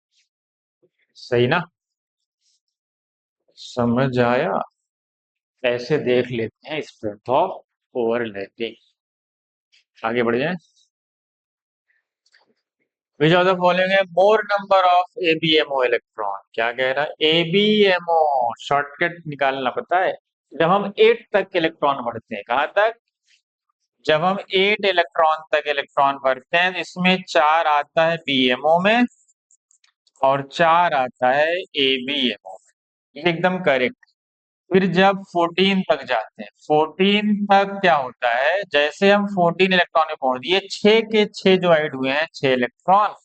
सही ना? समझ आया? ऐसे देख लेते हैं स्ट्रेंथ ऑफ ओवरलैपिंग। आगे बढ़ जाए। विच ऑफ द फॉलोइंग है मोर नंबर ऑफ एबीएमओ इलेक्ट्रॉन? क्या कह रहा है? एबीएमओ शॉर्टकट निकालना पता है? जब हम 8 तक इलेक्ट्रॉन बढ़ते हैं, कहाँ तक? जब हम 8 इलेक्ट्रॉन तक इलेक्ट्रॉन भरते हैं, इसमें 4 आता है बीएमओ में और 4 आता है एबीएमओ में। ये एकदम करेक्ट। फिर जब 14 तक जाते हैं, 14 तक क्या होता है? जैसे हम 14 इलेक्ट्रॉन में पहुंच दिए, 6 के 6 जो ऐड हुए हैं, 6 इलेक्ट्रॉन,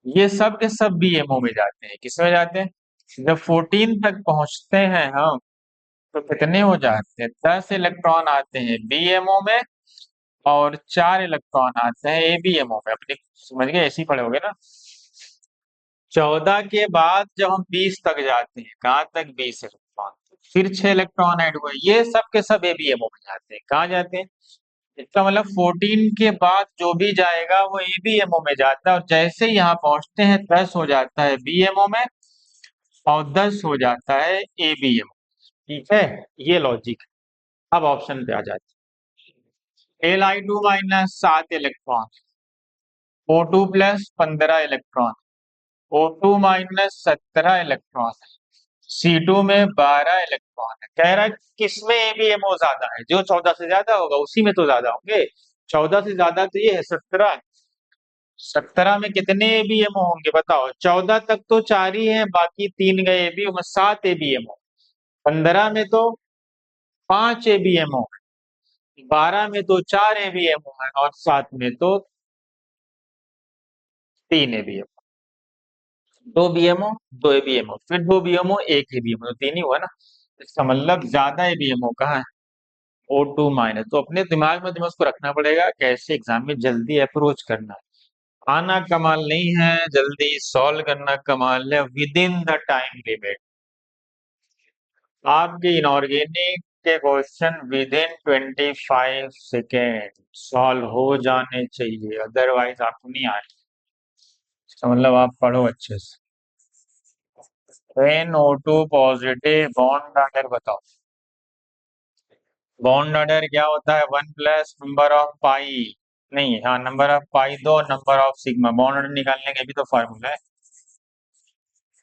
ये सब के सब बीएमओ में जाते हैं। किसमें जाते हैं? जब 14 तक पहुंचते हैं हम, तो कितने हो जाते हैं? 10 इलेक्ट्रॉन आते हैं बीएमओ में और 4 इलेक्ट्रॉन आते हैं एबीएमओ में। अपने समझ गए? ऐसे ही पढ़े होगे ना। 14 के बाद जब हम 20 तक जाते हैं, कहाँ तक? 20 इलेक्ट्रॉन, फिर 6 इलेक्ट्रॉन ऐड हुए, ये सब के सब एबीएमओ में जाते हैं। कहाँ जाते हैं? इसका मतलब 14 के बाद जो भी जाएगा वो एबीएमओ में जाता है, और जैसे ही यहाँ पहुंचते हैं 10 हो जाता है बीएमओ में और 10 हो जाता है एबीएमओ। ठीक है, ये लॉजिक। अब ऑप्शन पे आ जाते हैं। Li2 minus 7 electron, O2 plus 15 electron, O2 minus 17 electron, C2 में 12 इलेक्ट्रॉन है। कह रहा है किसमें एबीएमओ ज्यादा है? जो 14 से ज्यादा होगा उसी में तो ज्यादा होंगे। 14 से ज्यादा तो ये है 17। 17 में कितने एबीएमओ होंगे बताओ? 14 तक तो 4 ही है, बाकी 3 गए एबीएमओ में, 7 एबीएमओ। 15 में तो 5 एबीएमओ, 12 में तो 4 एबीएमओ है और 7 में तो 3 एबीएमओ। 2 बीएमओ, 2 एबीएमओ, फिर 2 बीएमओ, 1 एबीएमओ, तो 3 ही हुआ ना। इसका मतलब ज्यादा एबीएमओ कहाँ है? O2 minus. तो अपने दिमाग में तुम्हें उसको रखना पड़ेगा, कैसे एग्जाम में जल्दी अप्रोच करना है। आना कमाल नहीं है, जल्दी सॉल्व करना कमाल है, with in the time limit. आपके इनऑर्गेनिक के question with in 25 second solve हो जाने चाहिए, अदरवाइज आपको नहीं आए। इसका मतलब आप पढ़ो अच्छे से। NO2 पॉजिटिव बॉन्ड ऑर्डर बताओ। बॉन्ड ऑर्डर क्या होता है? 1 प्लस नंबर ऑफ पाई, नहीं, हाँ, नंबर ऑफ पाई दो, number of sigma. Bond order निकालने के भी तो फॉर्मूला है।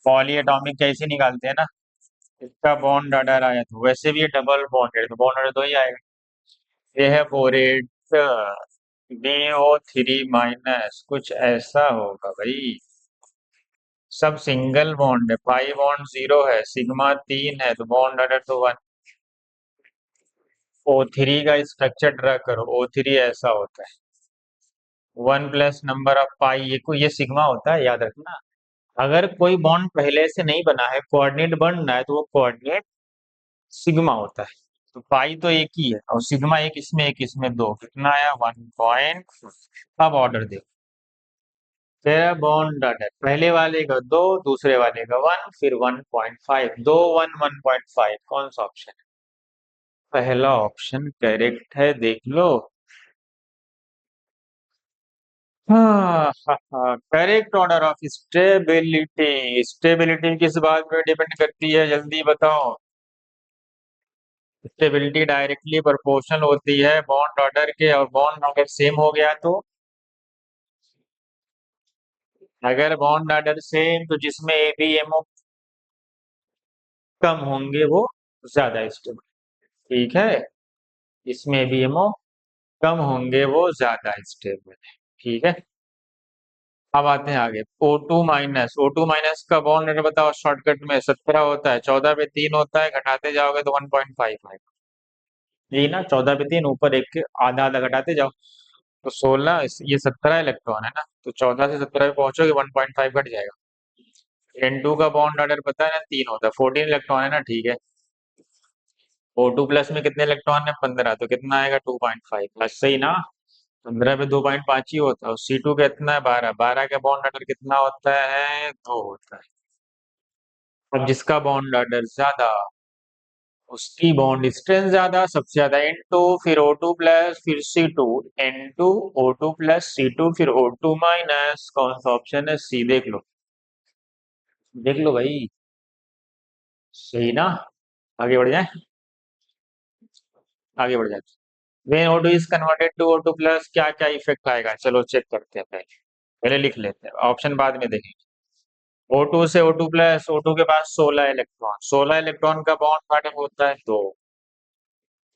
पॉली एटॉमिक कैसे निकालते हैं ना। इसका बॉन्ड ऑर्डर आया, तो वैसे भी ये डबल बॉन्ड है, तो बॉन्ड ऑर्डर दो ही आएगा। ये है बोरेट BO3 माइनस, कुछ ऐसा होगा भाई। सब सिंगल बॉन्ड है, पाई बॉन्ड 0 है, सिग्मा 3 है, तो बॉन्ड ऑर्डर तो 1। O3 का स्ट्रक्चर ड्रा करो, O3 ऐसा होता है, 1 प्लस नंबर ऑफ पाई, ये सिग्मा होता है, याद रखना। अगर कोई बॉन्ड पहले से नहीं बना है, कोऑर्डिनेट बनना है, तो वो कोऑर्डिनेट सिग्मा होता है। तो पाई तो एक ही है और सिग्मा एक इसमें दो, कितना आया? 1 पॉइंट। अब ऑर्डर देखो, तेरा बॉन्ड ऑर्डर, पहले वाले का 2, दूसरे वाले का 1, फिर 1.5, 2 1 1.5, कौन सा ऑप्शन है? पहला ऑप्शन करेक्ट है, देख लो। हाँ हाँ हाँ, correct order of stability. Stability किस बात पे डिपेंड करती है, जल्दी बताओ। स्टेबिलिटी डायरेक्टली प्रोपोर्शनल होती है बॉन्ड ऑर्डर के, और बॉन्ड ऑर्डर सेम हो गया तो, अगर बॉन्ड ऑर्डर सेम तो जिसमें एबीएमओ कम होंगे वो ज्यादा स्टेबल। ठीक है, इसमें एबीएमओ कम होंगे वो ज्यादा स्टेबल है। ठीक है, अब आते हैं आगे। O2 माइनस का बॉन्ड ऑर्डर बताओ शॉर्टकट में। 17 होता है, 14 पे 3 होता है, घटाते जाओगे तो 1.5 आएगा। यही ना, 14 पे 3, ऊपर एक के आधा आधा घटाते जाओ, तो 16, ये 17 इलेक्ट्रॉन है ना, तो 14 से 17 पे पहुंचोगे 1.5 घट जाएगा। N2 का बॉन्ड ऑर्डर पता है ना, 3 होता है, 14 इलेक्ट्रॉन है ना। ठीक है, O2 प्लस में कितने इलेक्ट्रॉन है? 15, तो कितना आएगा? 2.5 प्लस, सही ना। 15 पे 2.5 ही होता है, और C2 कितना है? 12, 12 का बॉन्ड ऑर्डर कितना होता है? 2 होता है। अब जिसका बॉन्ड ऑर्डर ज्यादा, उसकी बॉन्ड स्ट्रेंथ ज्यादा, सबसे ज्यादा N2, फिर O2 प्लस, फिर C2। N2, O2 plus, C2, फिर O2 माइनस, कौन सा ऑप्शन है? C, देख लो, देख लो भाई, सही ना। आगे बढ़ जाए, आगे बढ़ जाए। When O2 is converted to O2 plus, क्या क्या इफेक्ट आएगा, चलो चेक करते हैं पहले। पहले लिख लेते हैं, ऑप्शन बाद में देखेंगे। O2 से O2 प्लस, O2 के पास 16 इलेक्ट्रॉन, 16 इलेक्ट्रॉन का बॉन्ड ऑर्डर होता है 2।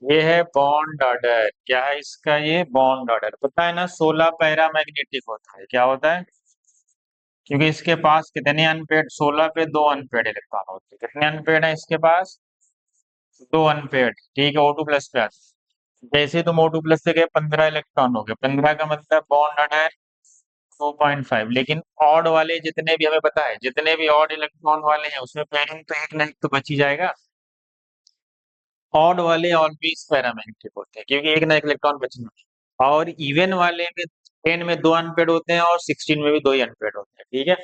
ये है बॉन्ड ऑर्डर, क्या है इसका, ये बॉन्ड ऑर्डर। पता है ना, 16 पैरा मैग्नेटिक होता है, क्या होता है, क्योंकि इसके पास कितने अनपेड, 16 पे 2 अनपेड इलेक्ट्रॉन होते हैं। कितने अनपेड है इसके पास, 2 अनपेड। ठीक है, O2 प्लस पे आते हैं। जैसे तुम O2 प्लस से गए 15 इलेक्ट्रॉन हो गए, 15 का मतलब बॉन्ड ऑर्डर 2.5। लेकिन ऑड वाले जितने भी, हमें पता है जितने भी ऑड इलेक्ट्रॉन वाले हैं उसमें पेयरिंग तो एक ना एक तो बच ही जाएगा। ऑड वाले ऑलवेज पैरामैग्नेटिक होते हैं क्योंकि एक ना एक इलेक्ट्रॉन बचना। और इवन वाले में 10 में 2 अनपेड होते हैं और 16 में भी 2 ही अनपेड होते हैं। ठीक है,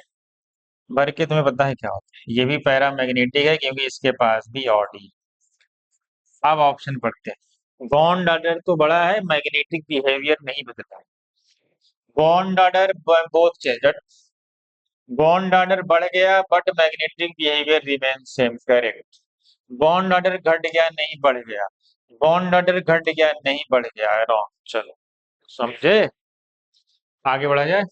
भर के तुम्हें पता है क्या होता है, ये भी पैरामैग्नेटिक है क्योंकि इसके पास भी ऑड ही। अब ऑप्शन पढ़ते हैं। बॉन्ड ऑर्डर तो बड़ा है, मैग्नेटिक बिहेवियर नहीं बदला है। Bond order both change, bond order बढ़ गया but magnetic behaviour remain same, correct. Bond order घट गया नहीं बढ़ गया, बॉन्ड ऑर्डर घट गया नहीं बढ़ गया, रॉन्ग। चलो समझे, आगे बढ़ा जाए।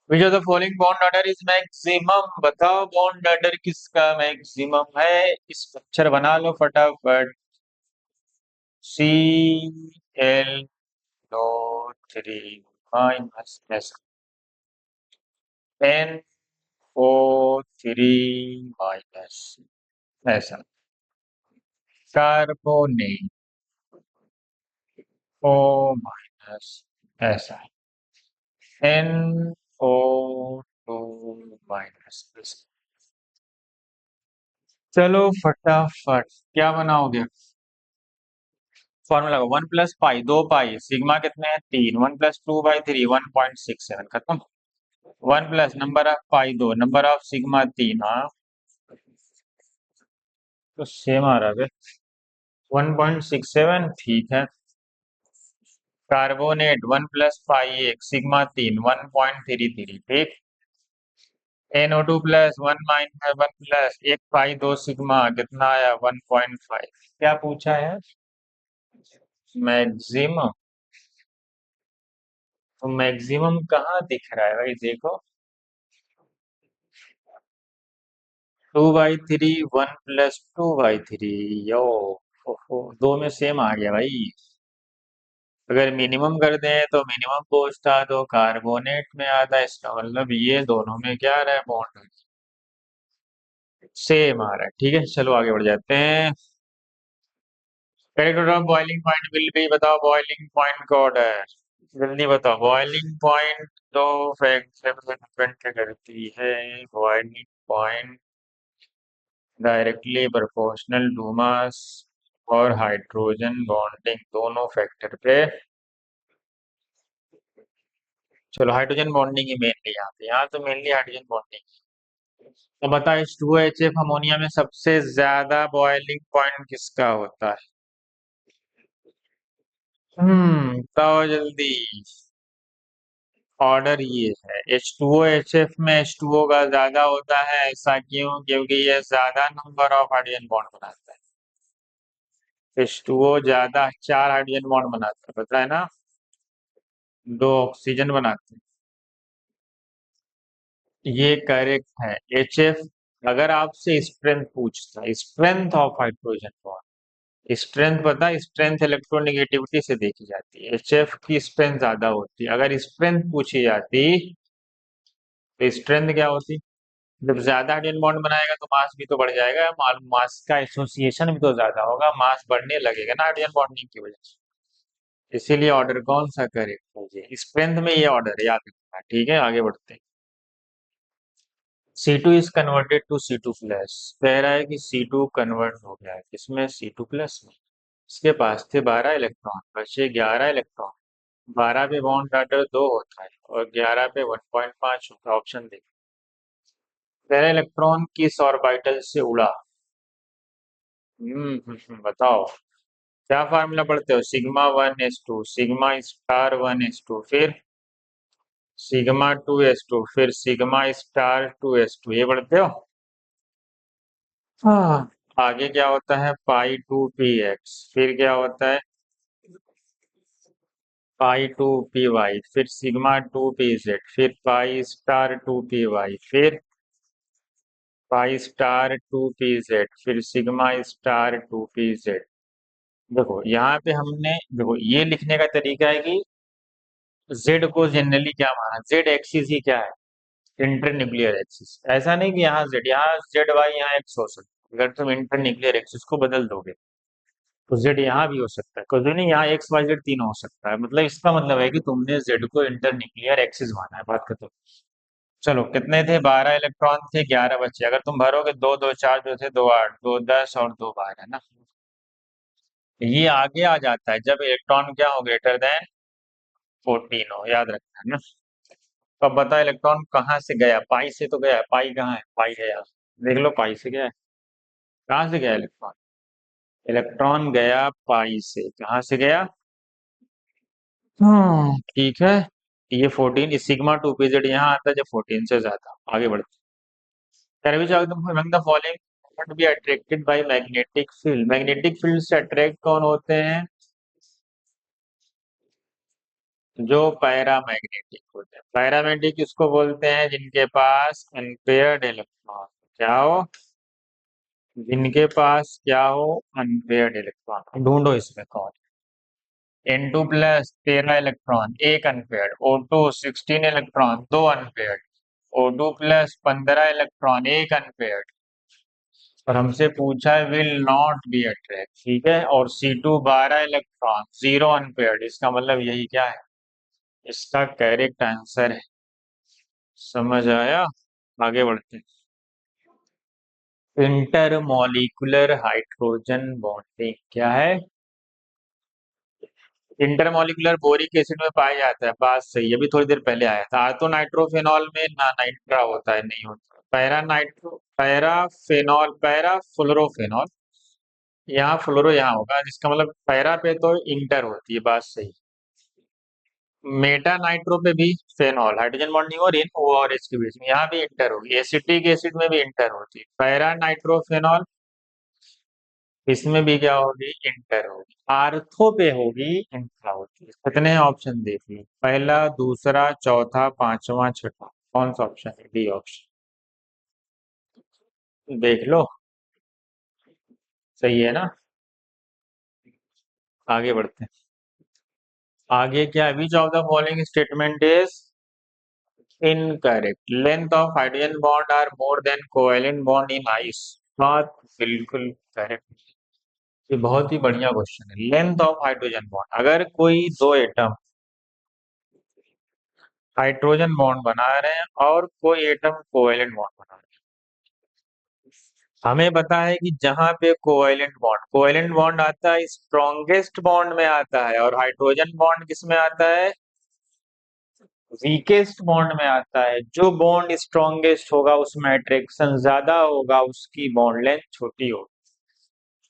विच of the following bond order is maximum, बताओ बॉन्ड ऑर्डर किसका मैक्सिमम है, इस अक्षर बना लो फटाफट। CL03 minus S, NO3 minus, ऐसा। कार्बोनेट O माइनस, ऐसा। NO2 minus. चलो फटाफट क्या बनाओगे, फॉर्मूला 1 प्लस पाई, 2 पाई, सिग्मा कितने हैं 3, 1 प्लस 2 बाई 3, 1.67, खत्म। 1 plus number of pi 2, number of sigma 3, हाँ तो सेम आ रहा है। 1.67, ठीक है। कार्बोनेट 1 प्लस पाई 1, सिग्मा 3, 1.33, ठीक। NO2 प्लस 1 प्लस 1 पाई 2 सिग्मा कितना आया, 1.5। क्या पूछा है, मैक्सिमम। तो मैक्सिमम कहाँ दिख रहा है भाई, देखो 2/3, 1 प्लस 2/3, यो दो में सेम आ गया भाई। अगर मिनिमम कर दें तो मिनिमम पूछता तो कार्बोनेट में आता, इसका मतलब ये दोनों में क्या आ रहा है, बॉन्ड सेम आ रहा है। ठीक है, चलो आगे बढ़ जाते हैं। Correct of boiling point will be, बताओ बॉइलिंग पॉइंट का ऑर्डर, जल्दी बताओ। बॉइलिंग पॉइंट तो फैक्ट से डिपेंड करती है। Boiling point directly proportional to mass और हाइड्रोजन बॉन्डिंग दोनों फैक्टर पे। चलो हाइड्रोजन बॉन्डिंग ही मेनली यहाँ पे, यहाँ तो मेनली हाइड्रोजन बॉन्डिंग। तो बता, H2HF अमोनिया में सबसे ज्यादा बॉइलिंग पॉइंट किसका होता है, बताओ जल्दी। ऑर्डर ये है, H2OHF में H2O का ज्यादा होता है, ऐसा क्यों, क्योंकि ये ज्यादा नंबर ऑफ हाइड्रोजन बॉन्ड बनाता है। H2O ज्यादा 4 हाइड्रोजन बॉन्ड बनाता है, पता है ना, 2 ऑक्सीजन बनाते हैं। ये करेक्ट है। HF, अगर आपसे स्ट्रेंथ पूछता है, strength of hydrogen bond, strength पता है, स्ट्रेंथ इलेक्ट्रोनेगेटिविटी से देखी जाती है, HF की स्ट्रेंथ ज्यादा होती है। अगर स्ट्रेंथ पूछी जाती तो स्ट्रेंथ क्या होती, जब ज्यादा हाइड्रोजन बॉन्ड बनाएगा तो मास भी तो बढ़ जाएगा, मालूम मास का एसोसिएशन भी तो ज्यादा होगा, मास बढ़ने लगेगा ना हाइड्रोजन बॉन्डिंग की वजह से। इसीलिए ऑर्डर कौन सा करेक्ट है, ये स्ट्रेंथ में ये ऑर्डर याद रखना। ठीक है, आगे बढ़ते हैं। C2 is converted to C2 plus, कह रहा है कि C2 कन्वर्ट हो गया है किसमें, C2 प्लस में। इसके पास थे 12 इलेक्ट्रॉन, बचे 11 इलेक्ट्रॉन। 12 पे बॉन्ड ऑर्डर 2 होता है और 11 पे 1.5 होता है। ऑप्शन देखो, पहला इलेक्ट्रॉन किस ऑर्बिटल से उड़ा। बताओ, क्या फार्मूला पढ़ते हो, सिग्मा 1s2, सिग्मा*1s2, फिर सिग्मा 2s2, फिर सिग्मा*2s2, ये पढ़ते हो। हाँ, आगे क्या होता है, π2px, फिर क्या होता है, पाई टू पी वाई, फिर सिग्मा टू पी जेड, फिर pi star two P Y, फिर pi star two P Z, फिर sigma star two P Z. देखो यहाँ पे हमने, देखो ये लिखने का तरीका है कि जेड को जनरली क्या माना, जेड एक्सिस ही क्या है, इंटर न्यूक्लियर एक्सिस। ऐसा नहीं कि यहाँ जेड वाई यहाँ एक्स हो सकता है। अगर तुम इंटर न्यूक्लियर एक्सिस को बदल दोगे तो जेड यहाँ भी हो सकता है, कुछ नहीं, यहाँ एक्स वाई जेड तीनों हो सकता है। मतलब इसका मतलब है कि तुमने जेड को इंटर न्यूक्लियर एक्सिस माना है, बात खत्म। चलो कितने थे, 12 इलेक्ट्रॉन थे, 11 बचे। अगर तुम भरोगे, दो दो चार जो थे, दो आठ, दो 10 और दो 12, है ना। ये आगे आ जाता है जब इलेक्ट्रॉन क्या हो, ग्रेटर देन 14 हो, याद रखना है ना। तो अब बता, इलेक्ट्रॉन कहाँ से गया, पाई से तो गया, पाई कहाँ है, पाई है यार, देख लो पाई से गया है। कहाँ से गया इलेक्ट्रॉन, इलेक्ट्रॉन गया पाई से, कहाँ से गया। ठीक है। ये 14, सिग्मा टू पीजेड यहाँ आता है जब 14 से ज्यादा। आगे बढ़ते हैं। among the following would be attracted by magnetic field। Magnetic field से अट्रैक्ट कौन होते हैं, जो पैरामैग्नेटिक होते हैं। पैरामैग्नेटिक किसको बोलते हैं, जिनके पास अनपेयर्ड इलेक्ट्रॉन क्या हो, जिनके पास क्या हो, अनपेयर्ड इलेक्ट्रॉन। ढूंढो इसमें कौन। N2 प्लस 13 इलेक्ट्रॉन, एक अनपेयर्ड। O2 16 इलेक्ट्रॉन, दो अनपेयर्ड। O2 प्लस 15 इलेक्ट्रॉन, एक अनपेयर्ड। और हमसे पूछा है विल नॉट बी अट्रैक्ट, ठीक है। और C2 12 इलेक्ट्रॉन, जीरो अनपेयर्ड। इसका मतलब यही क्या है, इसका करेक्ट आंसर है। समझ आया, आगे बढ़ते हैं। इंटरमॉलिक्यूलर हाइड्रोजन बॉन्डिंग क्या है, इंटरमॉलिक्यूलर बोरिक एसिड में पाया जाता है, बात सही है, अभी थोड़ी देर पहले आया था। आर्थो नाइट्रोफेनॉल में ना नाइट्रा होता है, नहीं होता। पैराफेनॉल, पैरा फ्लोरोफेनॉल, यहाँ फ्लोरो यहाँ होगा, जिसका मतलब पैरा पे तो इंटर होती है, बात सही। मेटा नाइट्रो पे भी फेनॉल, हाइड्रोजन बॉन्डिंग और इन ओ और एच के बीच में, यहाँ भी इंटर होगी। एसिटिक एसिड में भी इंटर होती है, पैरा नाइट्रोफेनॉल, इसमें भी क्या होगी, इंटर होगी। आर्थो पे होगी, इंट्रा होती है। कितने ऑप्शन देख लो, पहला, दूसरा, चौथा, पांचवा, छठा, कौन सा ऑप्शन है, डी ऑप्शन, देख लो। सही है ना, आगे बढ़ते हैं। आगे क्या, which of the following statement is incorrect, length of hydrogen bond are more than covalent bond in ice. बात बिल्कुल करेक्ट। ये बहुत ही बढ़िया क्वेश्चन है। लेंथ ऑफ हाइड्रोजन बॉन्ड, अगर कोई दो एटम हाइड्रोजन बॉन्ड बना रहे हैं और कोई एटम कोवेलेंट बॉन्ड बना रहे हैं, हमें पता है कि जहां पे कोवेलेंट बॉन्ड आता है स्ट्रॉन्गेस्ट बॉन्ड में आता है, और हाइड्रोजन बॉन्ड किस में आता है, वीकेस्ट बॉन्ड में आता है। जो बॉन्ड स्ट्रॉन्गेस्ट होगा उसमें अट्रैक्शन ज्यादा होगा, उसकी बॉन्ड लेंथ छोटी होगी।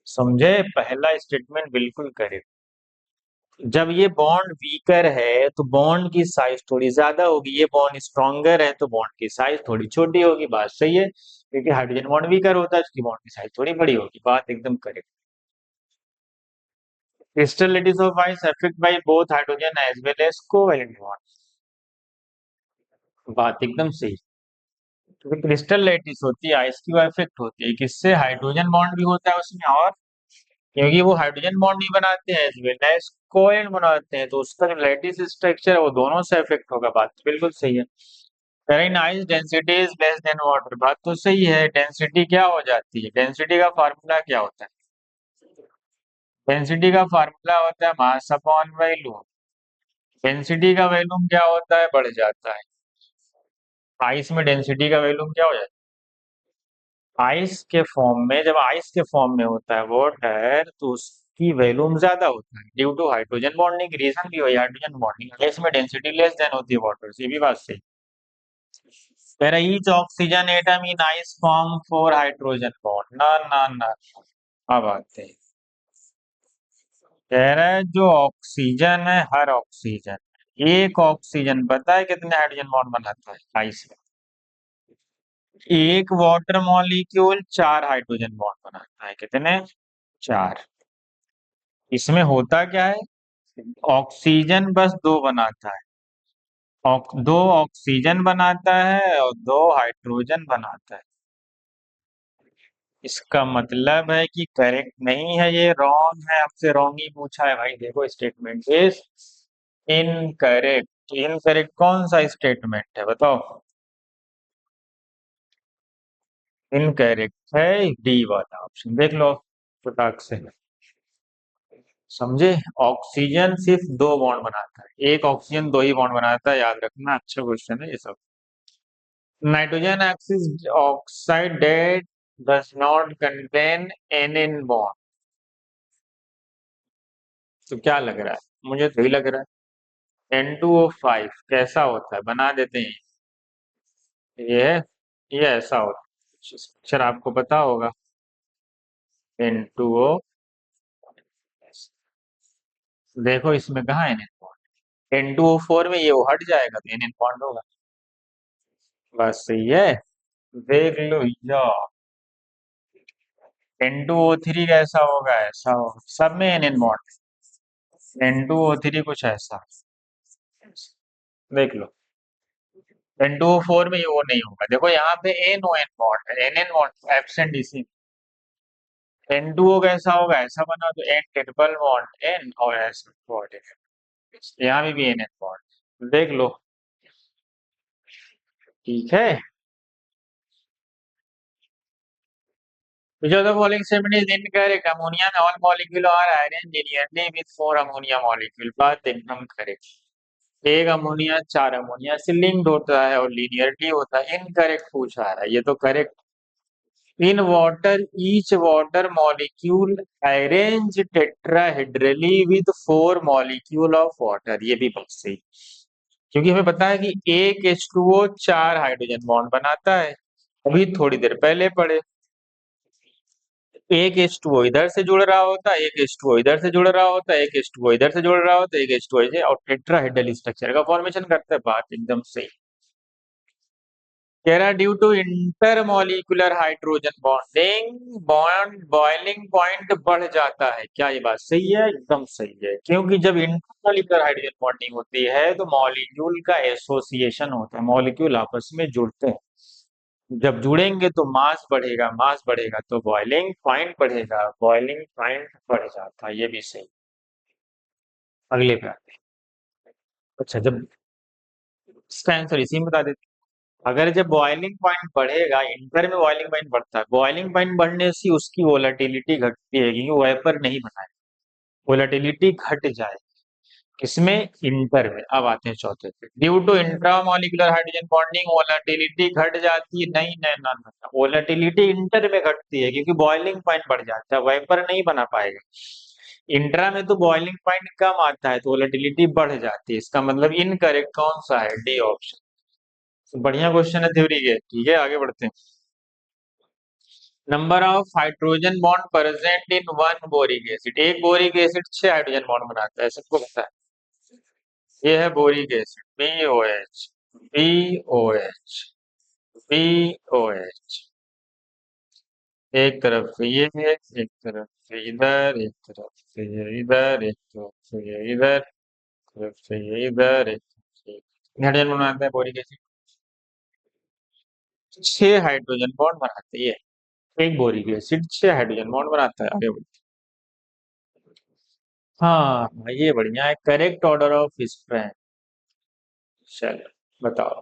समझे, पहला स्टेटमेंट बिल्कुल करेक्ट। जब ये बॉन्ड वीकर है तो बॉन्ड की साइज थोड़ी ज्यादा होगी, ये बॉन्ड स्ट्रॉन्गर है तो बॉन्ड की साइज थोड़ी छोटी होगी, बात सही है। क्योंकि हाइड्रोजन बॉन्ड वीकर होता है, उसकी बॉन्ड की साइज थोड़ी बड़ी होगी, बात एकदम correct. Crystallinities of ice affect by both hydrogen as well as covalent bond, बात एकदम सही। क्योंकि क्रिस्टल लैटिस होती है, आइस की वो इफेक्ट होती है, किससे, हाइड्रोजन बॉन्ड भी होता है उसमें, और क्योंकि वो हाइड्रोजन बॉन्ड नहीं बनाते हैं एज वेल एज कोवेलेंट बनाते हैं, तो उसका जो लैटिस स्ट्रक्चर है वो दोनों से इफेक्ट होगा, बात बिल्कुल सही है। Correct, ice density is less then water, बात तो सही है। डेंसिटी क्या हो जाती है, डेंसिटी का फार्मूला क्या होता है, डेंसिटी का फार्मूला होता है मास अपॉन वॉल्यूम। डेंसिटी का वॉल्यूम क्या होता है, बढ़ जाता है। आइस में डेंसिटी का वॉल्यूम क्या हो जाता है, आइस के फॉर्म में, जब आइस के फॉर्म में होता है वाटर तो उसकी वॉल्यूम ज्यादा होता है, due to hydrogen bonding. Reason भी वही, हाइड्रोजन बॉन्डिंग। आइस में डेंसिटी लेस देन होती है वाटर से, ये भी बात सही। कह रहा each oxygen atom in ice form four hydrogen bond, ना ना ना। अब आते हैं, कह रहा है जो ऑक्सीजन है, हर ऑक्सीजन, एक ऑक्सीजन पता है कितने हाइड्रोजन बॉन्ड बनाता है आइस में, एक वाटर मॉलिक्यूल चार हाइड्रोजन बॉन्ड बनाता है, कितने, चार। इसमें होता क्या है, ऑक्सीजन बस दो बनाता है। दो ऑक्सीजन बनाता है और दो हाइड्रोजन बनाता है। इसका मतलब है कि करेक्ट नहीं है, ये रॉन्ग है, आपसे रॉन्ग ही पूछा है भाई। देखो स्टेटमेंट इज इनकरेक्ट। इनकरेक्ट कौन सा स्टेटमेंट है बताओ? इनकरेक्ट है डी वाला ऑप्शन, देख लो फटाक से। समझे? ऑक्सीजन सिर्फ दो बॉन्ड बनाता है, एक ऑक्सीजन दो ही बॉन्ड बनाता है, याद रखना, अच्छा क्वेश्चन है ये सब। Nitrogen oxide that does not contain N N bond. तो क्या लग रहा है? मुझे तो ही लग रहा है N2O5 कैसा होता है, बना देते हैं। ये है, ये ऐसा होता है, अक्षर आपको पता होगा। N2O, देखो इसमें कहाँ है NN बॉन्ड? N2O4 में ये वो हट जाएगा तो NN बॉन्ड होगा। बस सही है, देख लो या। N2O3 कैसा होगा? ऐसा होगा, सब में NN बॉन्ड। N2O3 कुछ ऐसा, देख लो। N2O4 में ये वो नहीं होगा, देखो यहाँ पे NON बॉन्ड है, NN बॉन्ड एब्सेंट इसी। N2O कैसा होगा? ऐसा बना तो N ट्रिपल बॉन्ड N और ऐसा बॉन्ड है। यहाँ पे भी NN बॉन्ड, देख लो। ठीक है, which of the following statement is incorrect? Ammonia में all molecule are arranged linearly with four ammonia molecule। बात एकदम करेक्ट। एक अमोनिया चार अमोनिया से लिंक्ड होता है और लीनियरली होता है। इनकरेक्ट पूछा है, ये तो correct. In water each water molecule arrange tetrahedrally with four molecule of water. ये भी बहुत सही, क्योंकि हमें पता है कि एक H2O चार हाइड्रोजन बॉन्ड बनाता है। अभी थोड़ी देर पहले पढ़े, एक H2O इधर से जुड़ रहा होता है, एक H2O इधर से जुड़ रहा होता है, एक H2O इधर से जुड़ रहा होता है, एक H2O इधर, और टेट्राहेड्रल स्ट्रक्चर का फॉर्मेशन करता है। बात एकदम सही। कह रहा due to intermolecular hydrogen bonding bond boiling point बढ़ जाता है। क्या ये बात सही है? एकदम सही है, क्योंकि जब इंटरमॉलिक्यूलर हाइड्रोजन बॉन्डिंग होती है तो मॉलिक्यूल का एसोसिएशन होता है, मॉलिक्यूल आपस में जुड़ते हैं। जब जुड़ेंगे तो मास बढ़ेगा, मास बढ़ेगा तो बॉइलिंग पॉइंट बढ़ेगा, बॉइलिंग पॉइंट बढ़ जाता है। ये भी सही। अगले पे आते हैं। अच्छा, जब इसका आंसर इसी में बता देते हैं। अगर जब बॉइलिंग पॉइंट बढ़ेगा, इंटर में बॉइलिंग पॉइंट बढ़ता है, बॉइलिंग पॉइंट बढ़ने से उसकी वोलेटिलिटी घटती है, क्योंकि वेपर नहीं बनाए, वोलेटिलिटी घट जाए। किसमें? इंटर में। अब आते हैं चौथे पे। Due to intramolecular hydrogen bonding volatility घट जाती है। नहीं नहीं ना ना, वोलेटिलिटी इंटर में घटती है, क्योंकि बॉइलिंग पॉइंट बढ़ जाता है, वेपर नहीं बना पाएगा। इंट्रा में तो बॉइलिंग पॉइंट कम आता है तो वोलेटिलिटी बढ़ जाती है। इसका मतलब इनकरेक्ट कौन सा है? D option. तो बढ़िया क्वेश्चन है थ्योरी के। ठीक है, आगे बढ़ते हैं। Number of hydrogen bond present in one boric acid. एक बोरिक एसिड 6 हाइड्रोजन बॉन्ड बनाता है, सबको पता है। ये है boric acid, BOH, BOH, BOH। एक तरफ से ये है, एक तरफ से इधर, एक तरफ से ये इधर, एक तरफ से ये इधर, तरफ से ये इधर, एक तरफ से हाइड्रोजन बनाता है बोरिक एसिड। 6 हाइड्रोजन बॉन्ड बनाते हैं। एक बोरिक एसिड 6 हाइड्रोजन बॉन्ड बनाता है। आगे बढ़ते हैं। हाँ, ये बढ़िया है, करेक्ट ऑर्डर ऑफ स्ट्रेंथ। चलो बताओ,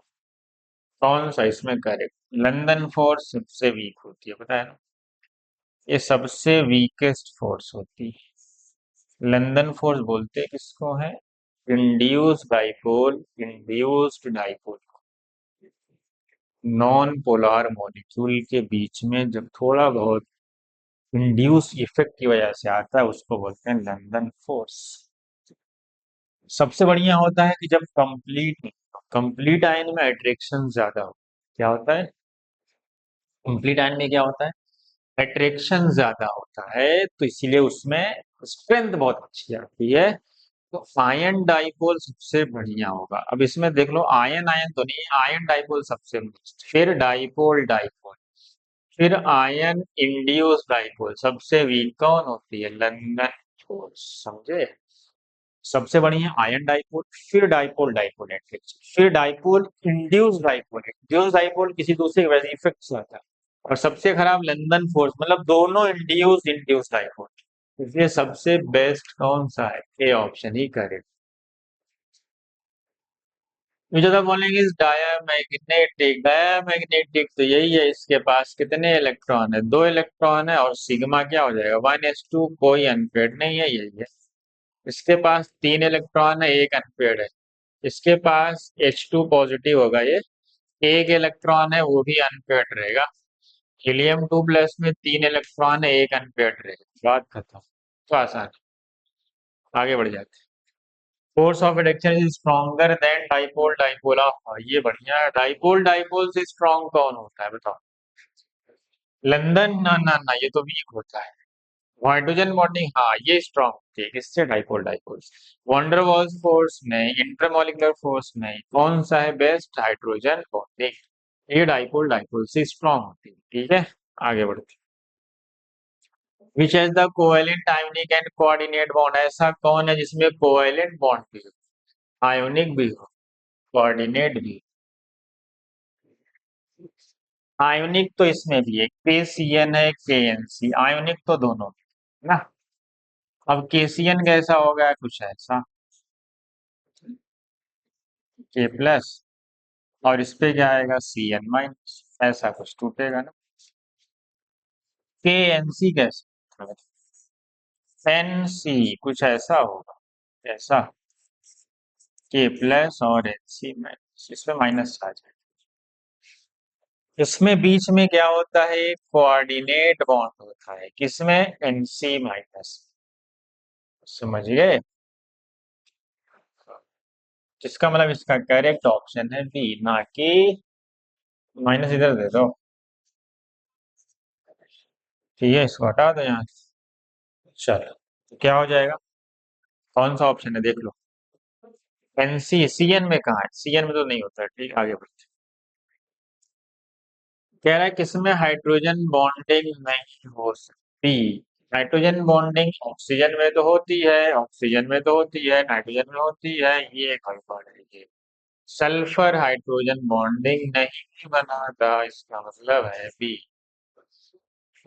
कौन सा इसमें करेक्ट? लंदन फोर्स सबसे वीक होती है, पता है ना? ये सबसे वीकेस्ट फोर्स होती है। लंदन फोर्स बोलते हैं किसको है? Induced dipole, induced dipole. Non polar molecule के बीच में जब थोड़ा बहुत इंड्यूस इफेक्ट की वजह से आता है, उसको बोलते हैं लंदन फोर्स। सबसे बढ़िया होता है कि जब कंप्लीट कंप्लीट आयन में अट्रैक्शन ज्यादा हो। क्या होता है? कंप्लीट आयन में क्या होता है? अट्रैक्शन ज्यादा होता है, तो इसीलिए उसमें स्ट्रेंथ बहुत अच्छी आती है। तो आयन डाइपोल सबसे बढ़िया होगा। अब इसमें देख लो, आयन आयन तो नहीं, आयन डाइपोल सबसे बेस्ट, फिर डाइपोल डाइपोल, फिर आयन इंड्यूस डाइपोल। सबसे वीक कौन होती है? London force. समझे? सबसे बढ़िया आयन डाइपोल, फिर डाइपोल डाइपोल एट्रिक्स, फिर dipole induce dipole. Induce dipole किसी दूसरे की वजह इफेक्ट से आता है। और सबसे खराब लंदन फोर्स, मतलब दोनों इंड्यूस इंड्यूस डाइपोल। इसलिए सबसे बेस्ट कौन सा है? A option he correct. मुझे तो बोलेंगे डायामैग्नेटिक, डायामैग्नेटिक तो यही है, इसके पास कितने इलेक्ट्रॉन है? दो इलेक्ट्रॉन है, और सिग्मा क्या हो जाएगा? 1s2, कोई अनपेड नहीं है, यही है। इसके पास तीन इलेक्ट्रॉन है, एक अनपेड है। इसके पास H2 पॉजिटिव होगा ये, एक इलेक्ट्रॉन है वो भी अनपेड रहेगा। हीलियम 2 प्लस में तीन इलेक्ट्रॉन है, एक अनपेड रहेगा, बात खत्म। तो आसान है। आगे बढ़ जाते हैं। Force of reduction is stronger than dipole dipole. ये बढ़िया है। डाइपोल डाइपोल से स्ट्रॉन्ग कौन होता है बताओ? लंदन? ना ना ना, ये तो वीक होता है। हाइड्रोजन बॉन्डिंग, हाँ ये स्ट्रॉन्ग होती है। किससे? डाइपोल डाइपोल से। वंडरवॉल्स फोर्स में, इंटरमोलिकुलर फोर्स में कौन सा है बेस्ट? Hydrogen bonding. ये डाइपोल डाइपोल से स्ट्रॉन्ग होती है। ठीक है, आगे बढ़ते। Which has the covalent ionic and coordinate bond? ऐसा कौन है जिसमें कोवेलेंट बॉन्ड भी हो, आयोनिक भी हो, कोऑर्डिनेट भी? आयोनिक तो इसमें भी है, KCN है, KNC। आयोनिक तो दोनों है ना। अब KCN कैसा होगा? कुछ ऐसा, K+, और इस पे क्या आएगा? CN-, ऐसा कुछ टूटेगा ना। KNC कैसे? NC कुछ ऐसा होगा, ऐसा K+ और NC-, इसमें माइनस आ जाए। इसमें बीच में क्या होता है? कोऑर्डिनेट बॉन्ड होता है। किसमें? NC-। समझ गए? जिसका मतलब इसका करेक्ट ऑप्शन है बी, ना कि माइनस इधर दे दो। ठीक है, इसको हटा दो यहाँ से। चलो, तो क्या हो जाएगा? कौन सा ऑप्शन है देख लो। NC, CN में कहाँ है? CN में तो नहीं होता है। ठीक, आगे बढ़ते। कह रहा है किसमें हाइड्रोजन बॉन्डिंग नहीं हो सकती? नाइट्रोजन बॉन्डिंग ऑक्सीजन में तो होती है, ऑक्सीजन में तो होती है, नाइट्रोजन में होती है, ये गड़बड़ है ये। सल्फर हाइड्रोजन बॉन्डिंग नहीं बनाता, इसका मतलब है बी।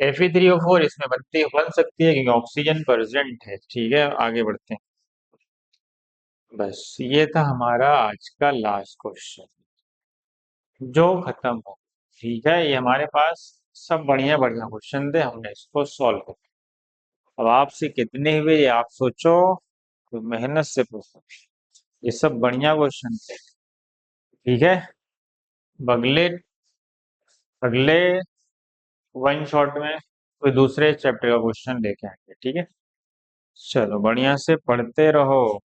Fe3O4 इसमें बन सकती है क्योंकि ऑक्सीजन प्रेजेंट है। ठीक है, आगे बढ़ते हैं। बस ये था हमारा आज का लास्ट क्वेश्चन, जो खत्म हो। ठीक है, ये हमारे पास सब बढ़िया बढ़िया क्वेश्चन थे, हमने इसको सॉल्व कर। अब आपसे कितने हुए ये आप सोचो, तो मेहनत से पूछो। ये सब बढ़िया क्वेश्चन थे। ठीक है, अगले अगले वन शॉट में कोई दूसरे चैप्टर का क्वेश्चन लेके आएंगे। ठीक है, चलो बढ़िया से पढ़ते रहो।